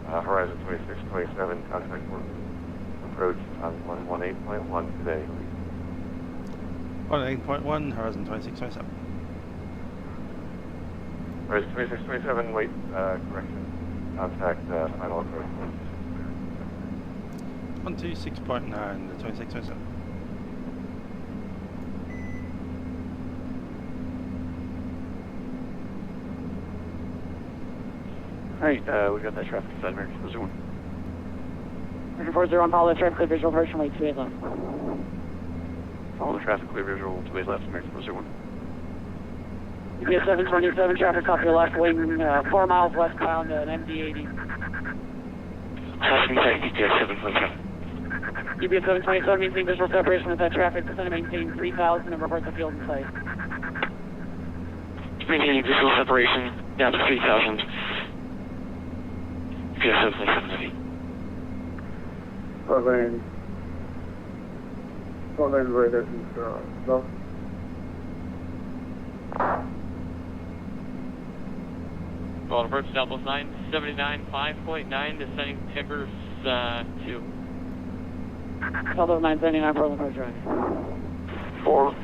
Horizon 2627, contact approach on 118.1 today. 18.1, horizon 2627. Horizon 2627, wait, correction, contact final approach. 126.9, the 2627. Alright, we got that traffic side mark. Resume. 40 on Paula, traffic visual approach from 280. Follow the traffic clear visual to left, American 401. UPS 727, traffic off your left wing, 4 miles westbound, an MD-80. Passing tight, UPS 727. UPS 727, maintain visual separation with that traffic, descend and maintain 3,000 and report the field in sight. Maintaining visual separation, down to 3,000. UPS 727 heavy. Portland radar control. No. Well, approach Southwest 979, 5.9, descending Timbers 2. Southwest 979, Portland approach drive. 4.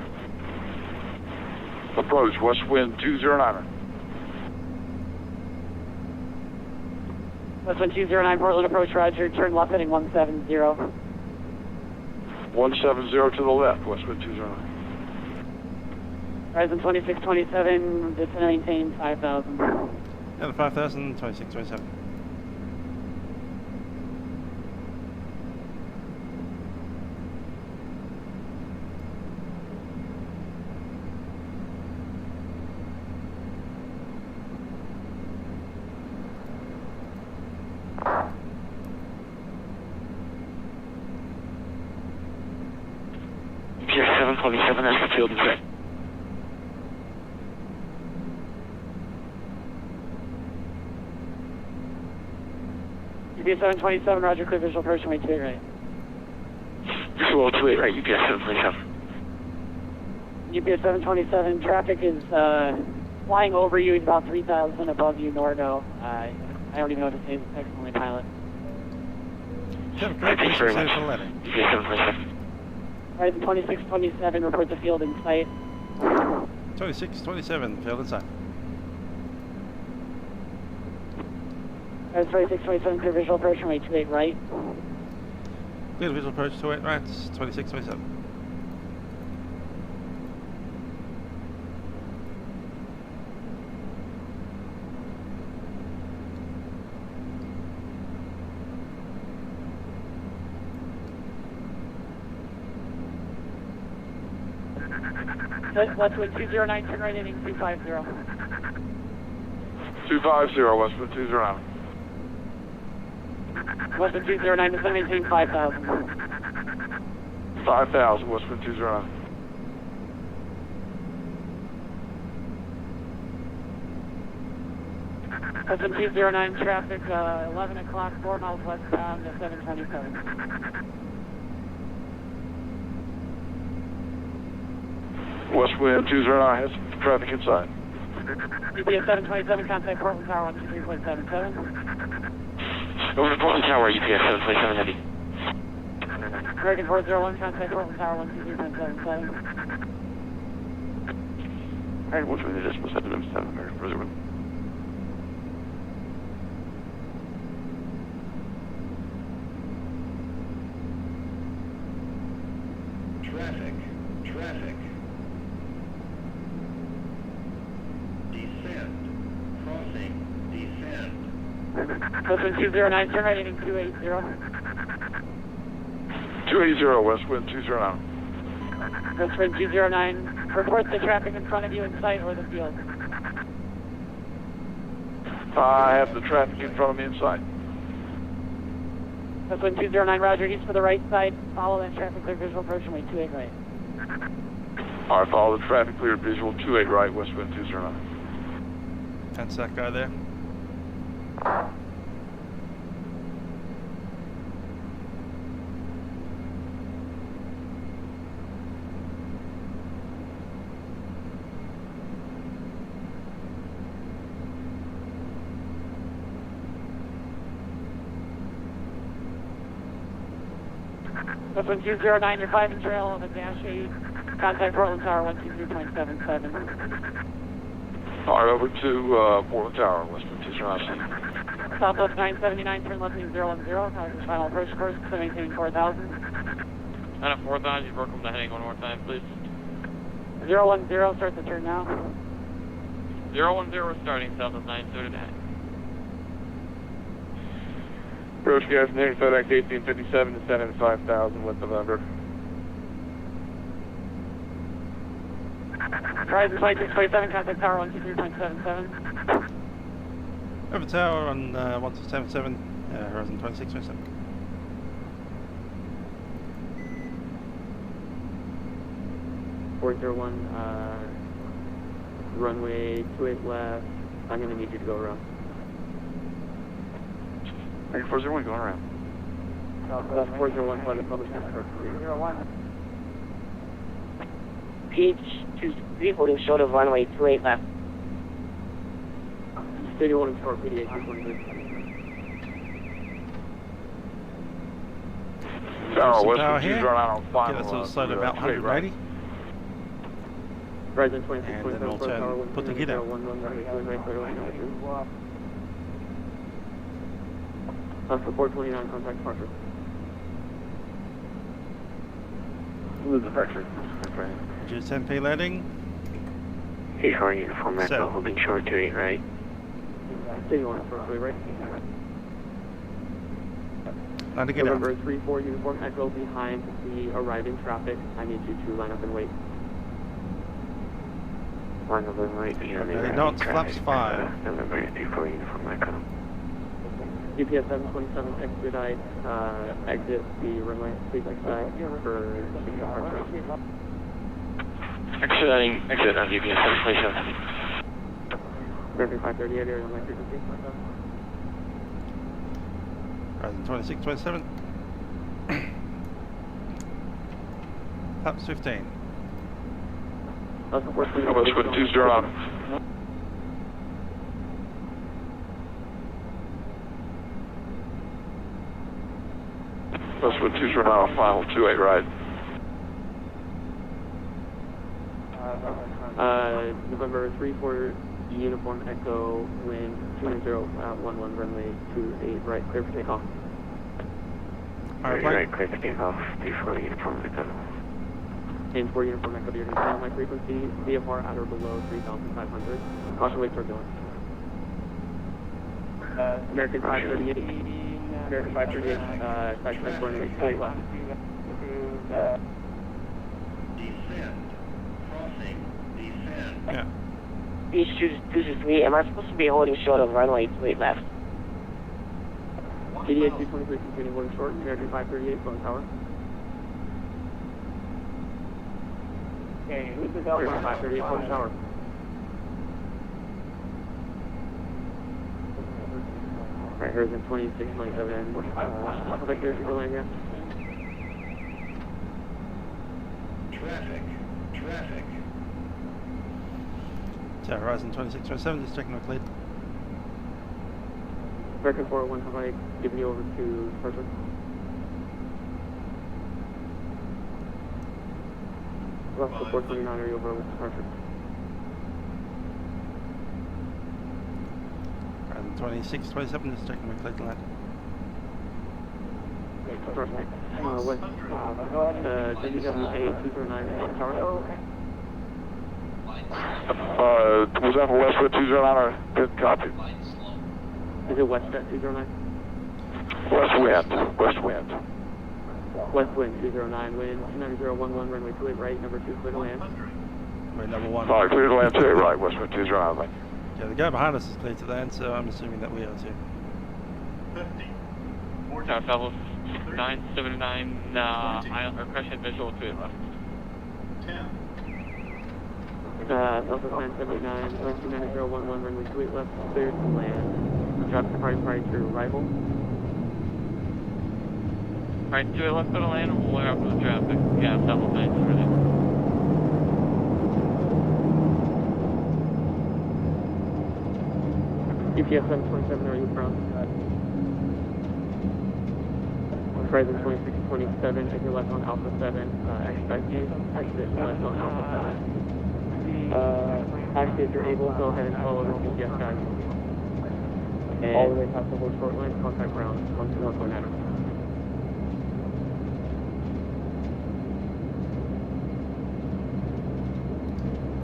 Approach, west wind 209er. West wind 209, Portland approach, roger, turn left heading 170. 170 to the left, west wind 209. Horizon 2627, descend and maintain 5,000. Another 5,000, 2627. UPS 727, that's the field in sight. UPS 727, roger, clear visual approach, runway 28 right. Visual 28 right, UPS 727. UPS 727, traffic is flying over you, it's about 3,000 above you, Nordo. I don't even know what to say, excellent pilot. Thanks very much. UPS 727. Horizon 2627, report the field in sight. 2627, field inside. Horizon 2627, clear visual approach, runway 28 right. Clear visual approach to 8 right, 2627. West wind 209, turn right heading 250. 250, west wind 209. West wind 209, descend maintain 5,000. 5,000, west wind 209. West wind 209, traffic 11 o'clock, 4 miles westbound, 727. West wind 209 has traffic inside. UPS 727, contact Portland Tower 123.77. Over to Portland Tower, UPS 727 heavy. American 401, contact Portland Tower 123.77. Alright, what's with the decimal 707, American 401. Traffic. Descend. Crossing. Descend. West wind 209, turn right heading 280. 280, west wind 209. West wind 209, report the traffic in front of you in sight or the field. I have the traffic in front of me inside. West wind 209, roger, east for the right side, follow that traffic clear visual approach, runway 28 right. Alright, follow the traffic clear visual 28 right, west wind 209. That's that guy there. West wind 209, you're 5 in trail on the dash 8, contact Portland Tower 123.77. Alright, over to Portland Tower, west wind 209. Southwest 979, turn left heading 010, target final approach course, maintaining 4,000. Out of 4,000, you broke them the heading one more time, please. 010, start the turn now. 010 starting, Southwest 979. Approach gas near FedEx 1857 to 7 5,000 with November. Horizon 2627, contact tower 123.77. Over tower on 1277, horizon 2627. Runway 28 left. I'm going to need you to go around. 401 going around. That's 401 by the public network. 301. PH23 holding short of runway 28 left. Studio holding short, PDX 223. Tower, West power 2 here. run out on final. Get us all slowed about 180. Horizon And then we'll 2627, turn, put the gear down. Support 29, contact departure. Lose departure. Just 10p landing. Hey, how are you? Uniform Echo, So. holding short 28 right. Studio holding short, 28 right. Land to get out. November 34, Uniform Echo behind the arriving traffic. I need you to line up and wait. Line up and wait. Knots, flaps 5. November 34, Uniform Echo. GPS 727, expedite, exit the runway, please expedite for departure. Exit on GPS 727. American 538, area on my frequency. Horizon 2627. Flaps 15. That's the first thing. West 20 on. Westwood 2 run out on final 28 right. November 34, Uniform Echo, wind 290, 11 runway 28 right, clear for takeoff. Airplane. Right, clear for takeoff. 34 Uniform Echo. And for Uniform Echo, you're going to stay on my frequency, VFR at or below 3,500. Caution wake turbulence. American 538. American 538, back runway 28 left. Descend. Crossing. Descend. Yeah. PH223, am I supposed to be holding short of runway 28 left? KDX 223, continuing holding short, American 538, phone tower. Okay, who's the Delta? American 538, phone tower. Alright, here's in 2627, Victor, go land here. Traffic. Traffic. So horizon 2627, just checking my cleared. American 401, how about I give you over to departure? Left to 429, are you over with departure? Horizon 2627, just checking my cleared to land. West, WWA209, tower. Was that for Westwood 2 run out or good copy? Is it west at 209? West wind. West wind. West wind 209, wind 29011, runway 28 right, number 2, clear to land. We're number 1. Alright, clear to land 28 right. Westwood 2 run out. Yeah, the guy behind us is clear to land, so I'm assuming that we are too. 50. Tower Falcon 979, or crash head visual to it left. 10. Delta 979, 29011, runway 28 left, clear to land. Drop departing prior to arrival. Alright, to it left, go to land, and we'll wait out for the traffic. Yeah, double thanks for that. GPS 727, are you from? Horizon 2627, exit left on Alpha 7, exit left on Alpha 7. Actually, if you're able, go ahead and follow the GPS guide. And all the way past the whole short line, contact ground on 21.9.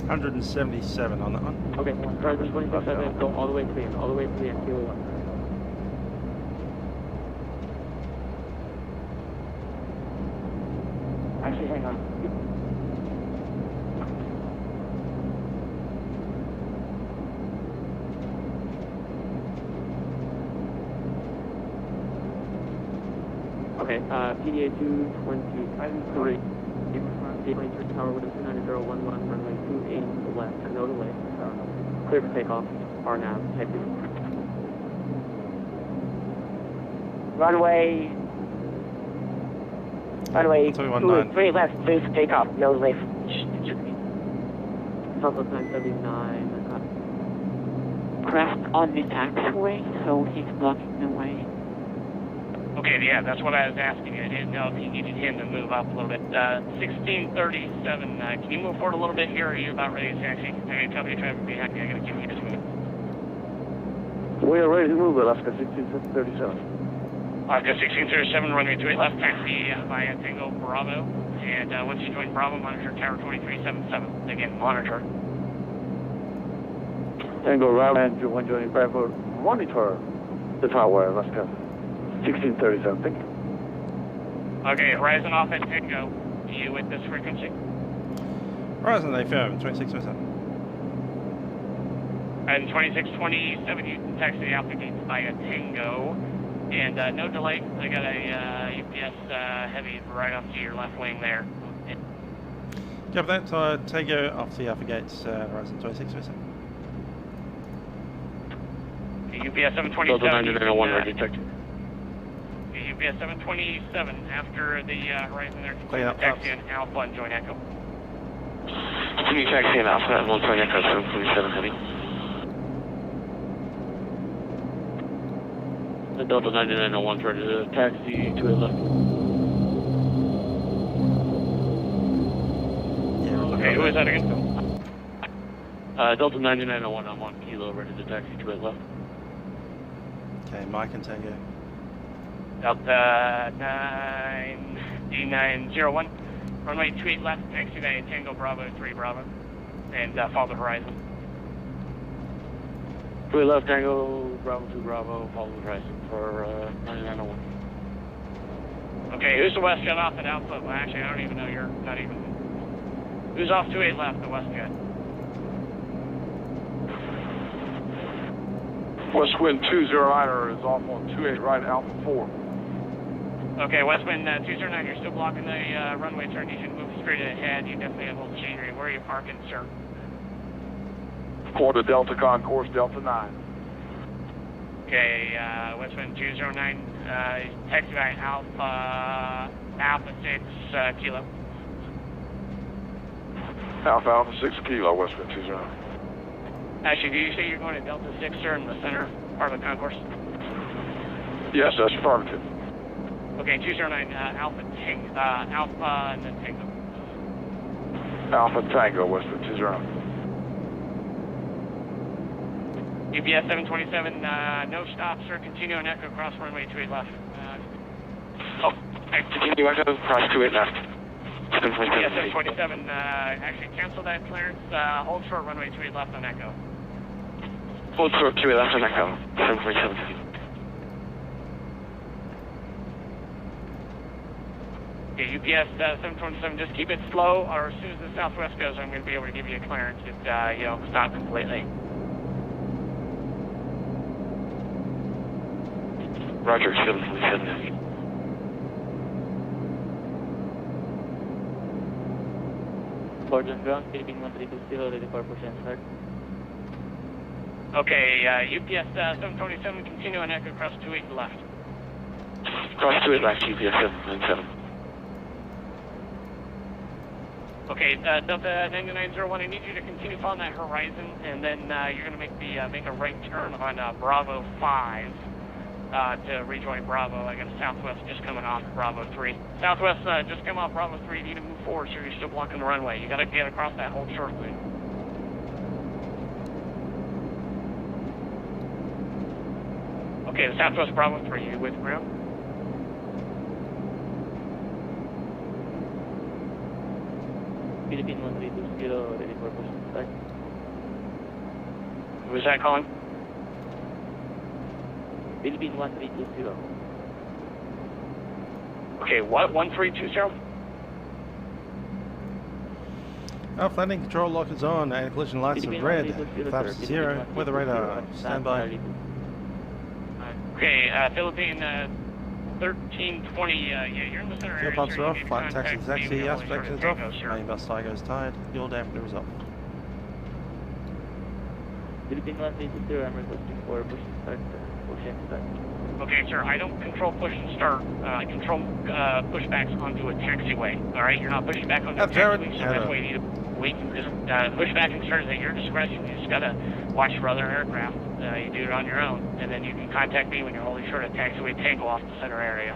177 on that one. Okay, Horizon 2627, go all the way to the end, all the way to the end, kilo 1. Actually, hang on. Okay, PDA 223. 23 tower with 290.011, runway 28 left, no delay. Clear for takeoff. RNAV, type 2. Runway 23 left, please takeoff. No delay. Southwest 979. Craft on the taxiway, so he's blocking the way. Okay, yeah, that's what I was asking. I didn't know if you needed him to move up a little bit. 1637, can you move forward a little bit here, or are you about ready to taxi? I'm going to tell you traffic behind me. I'm going to give you just a minute. We are ready to move, Alaska 1637. Alaska 1637, runway 28 left, taxi via Tango Bravo. And once you join Bravo, monitor tower 2377. Again, monitor. Tango Bravo and joining Bravo, monitor the tower, Alaska 1637. Thank you. Okay, Horizon off at Tango. Are you with this frequency? Horizon, they firm, 26%. And 2627, you can taxi the Alpha Gates via Tango. And no delay. I got a UPS heavy right off to your left wing there. Copy that, Tango off the Alpha Gates, Horizon 26%. UPS 727. Delta 9901, ready to taxi. UPS 727, after the Horizon there, Clear up, taxi in Alpha and join Echo. Continue taxi in Alpha and we'll join Echo 727 heavy. The Delta 9901 ready to taxi to the left. Okay, who is that again? Delta 9901, I'm on Kilo, ready to taxi to the left. Okay, Mike and Tango. Delta 9D901, runway 28 left, taxi via Tango Bravo 3 Bravo, and follow the Horizon. 3 left, Tango Bravo 2 Bravo, follow the Horizon for 9901. Okay, who's the west jet off at Alpha? Well, actually, I don't even know, you're not even. Who's off 28 left, the west jet? West wind 209 is off on 28 right, Alpha 4. Okay, west wind 209, you're still blocking the runway turn. You should move straight ahead. You definitely have a little machinery. Where are you parking, sir? Quarter Delta Concourse, Delta 9. Okay, west wind 209, taxi by Alpha 6 Kilo. Alpha 6 Kilo, West wind 209. Actually, do you say you're going to Delta 6, sir, in the center part of the concourse? Yes, that's affirmative. Okay, 209, Alpha and then Tango. Alpha Tango, West wind 209. UPS 727, no stops, sir. Continue on Echo, cross runway 28 left. Continue Echo, cross 28 left. UPS 727, actually cancel that clearance. Hold short runway 28 left on Echo. Hold short 28 left on Echo, 727. Okay, UPS 727, just keep it slow, or as soon as the southwest goes, I'm going to be able to give you a clearance if, stop completely. Roger, 727. Gordon ground, Philippine 1320, ready for push and start. Okay, UPS 727, continue on Echo, cross 28 left. Cross 28 left, UPS 797. Okay, Delta 9901, I need you to continue following that horizon, and then you're going to make a right turn on Bravo 5 to rejoin Bravo. I got a southwest just coming off Bravo 3. Southwest just come off Bravo 3. You need to move forward, so you're still blocking the runway. You got to get across that whole short thing. Okay, the southwest Bravo 3, you with ground? Philippine 1320, ready for push and start. Who's that calling? Philippine 1320. Okay, what? 1320? Alpha landing control lock is on and collision lights are red. Flaps 0. Weather radar. Stand by. Okay, Philippine 1320, yeah, you're in the center Fuel area. pumps sir. are You off, need to flight taxi contact taxi me when aspect you're is ready off, to take off, sir. main bus tire goes tired, fuel dampener is off. Okay, sir, I don't control push and start. I control pushbacks onto a taxiway. All right, you're not pushing back onto a taxiway, so that's why you need to wait. Just push back and start is at your discretion. You just gotta watch for other aircraft. You do it on your own, and then you can contact me when you're holding short of taxiway takeoff the center area.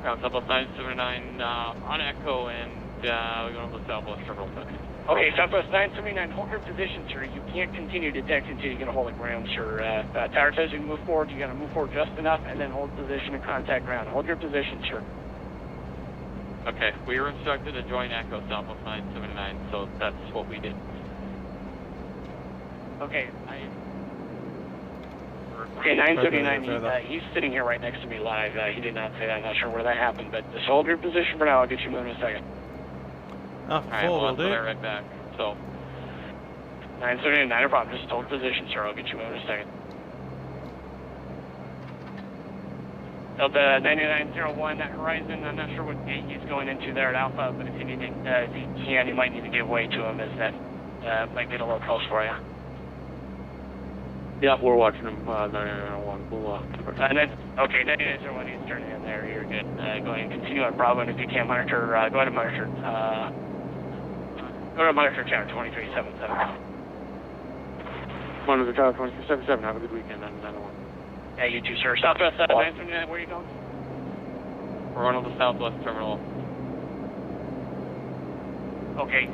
Ground Southwest 979 on Echo, and we're going over the Southwest Terminal 6. Okay, Southwest 979, hold your position, sir. You can't continue to taxi until you get a hold of ground, sir. Tower says you can move forward. You gotta move forward just enough, and then hold position and contact ground. Hold your position, sir. Okay, we were instructed to join Echo Southwest 979, so that's what we did. Okay, Okay, 979, he's sitting here right next to me live. He did not say that. I'm not sure where that happened, but just hold your position for now. I'll get you moving in a second. Alright, well, that's right back. So 979, no problem. Just hold position, sir. I'll get you moving in a second. Delta 9901, that horizon, I'm not sure what gate he's going into there at Alpha, but if you need to, if you can, you might need to give way to him, as that might get a little close for you. yeah, we're watching him. 991. We'll okay, 9901, he's turning in there. You're good. Go ahead and continue on Bravo, and if you can't monitor, go ahead and monitor. Go to monitor channel 2377. Monitor Tower 2377. Have a good weekend. 991. Yeah, you too, sir. Southwest 979, where are you going? We're on to the Southwest Terminal. Okay,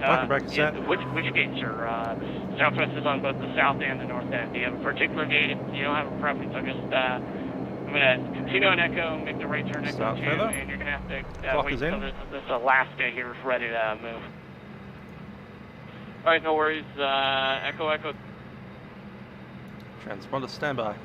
which gate, sir? Southwest is on both the south and the north end. Do you have a particular gate? You don't have a preference. I'm just, I'm going to continue on Echo, make the right turn Echo 2, and you're going to have to wait until this Alaska here is ready to move. Alright, no worries. Echo, Echo. Transponder standby.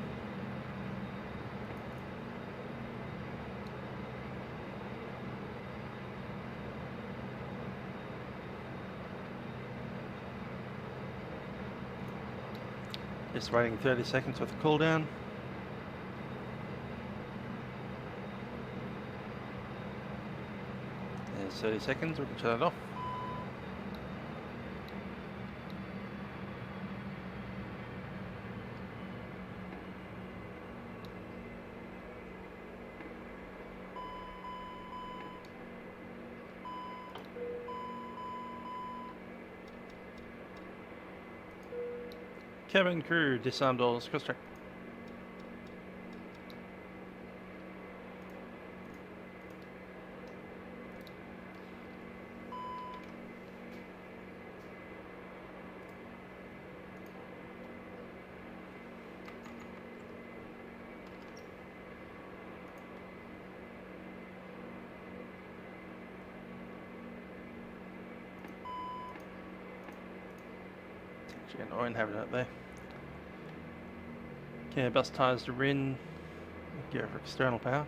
Just waiting 30 seconds with the cool down. There's 30 seconds, we can shut it off. Cabin crew, disarm doors, cross track. Actually annoying having it there. Okay, bus tires to RIN, go for external power.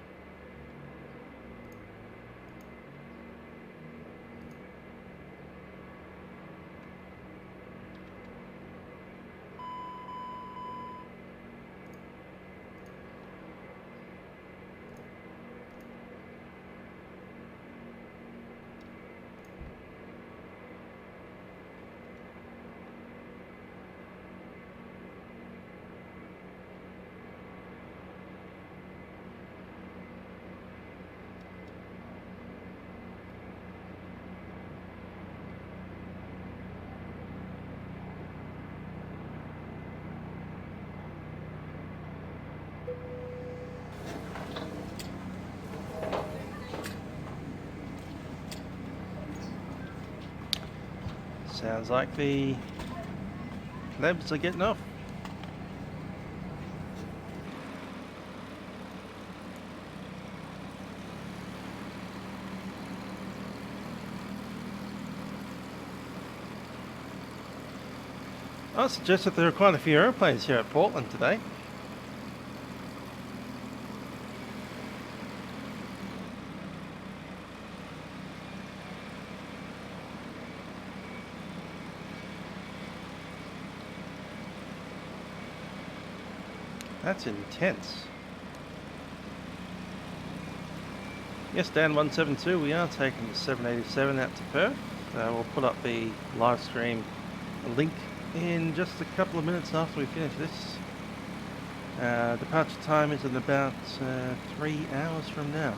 Sounds like the labs are getting off. I suggest that there are quite a few airplanes here at Portland today. That's intense. Yes, Dan 172, we are taking the 787 out to Perth. We'll put up the live stream link in just a couple of minutes after we finish this. Departure time is in about 3 hours from now.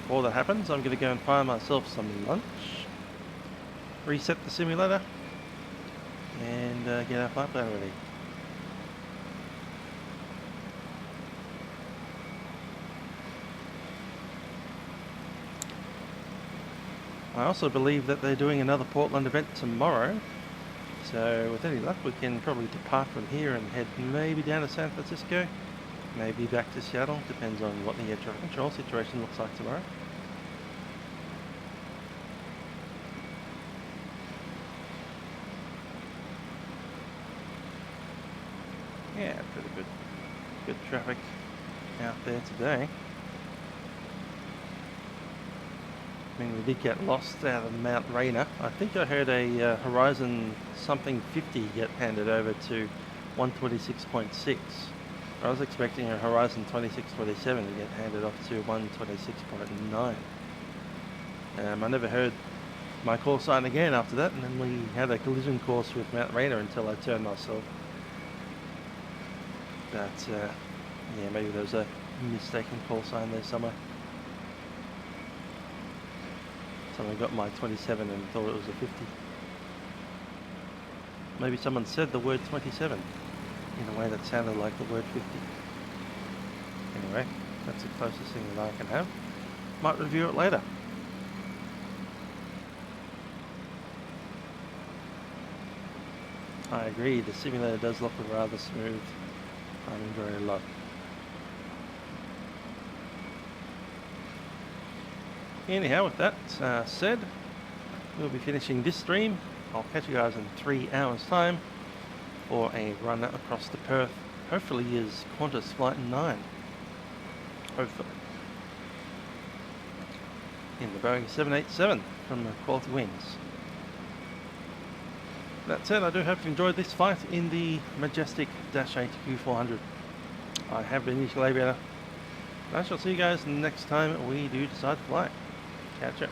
Before that happens, I'm going to go and find myself some lunch, reset the simulator, and get our flight plan ready. I also believe that they're doing another Portland event tomorrow, so with any luck we can probably depart from here and head maybe down to San Francisco, maybe back to Seattle, depends on what the air traffic control situation looks like tomorrow. Yeah, pretty good traffic out there today. I mean, we did get lost out of Mount Rainier. I think I heard a Horizon something 50 get handed over to 126.6. I was expecting a Horizon 2627 to get handed off to 126.9. I never heard my call sign again after that, and then we had a collision course with Mount Rainier until I turned myself. But yeah, maybe there was a mistaken call sign there somewhere. Someone got my 27 and thought it was a 50. Maybe someone said the word 27 in a way that sounded like the word 50. Anyway, that's the closest thing that I can have. Might review it later. I agree, the simulator does look rather smooth. I'm enjoying it a lot. Anyhow, with that said, we'll be finishing this stream. I'll catch you guys in 3 hours time for a run across to Perth. Hopefully is Qantas Flight 9. Hopefully. In the Boeing 787 from Quality Wings. That said, I do hope you enjoyed this flight in the Majestic -8 Q400. I have been Niche Aviator. I shall see you guys next time we do decide to fly. Catch ya.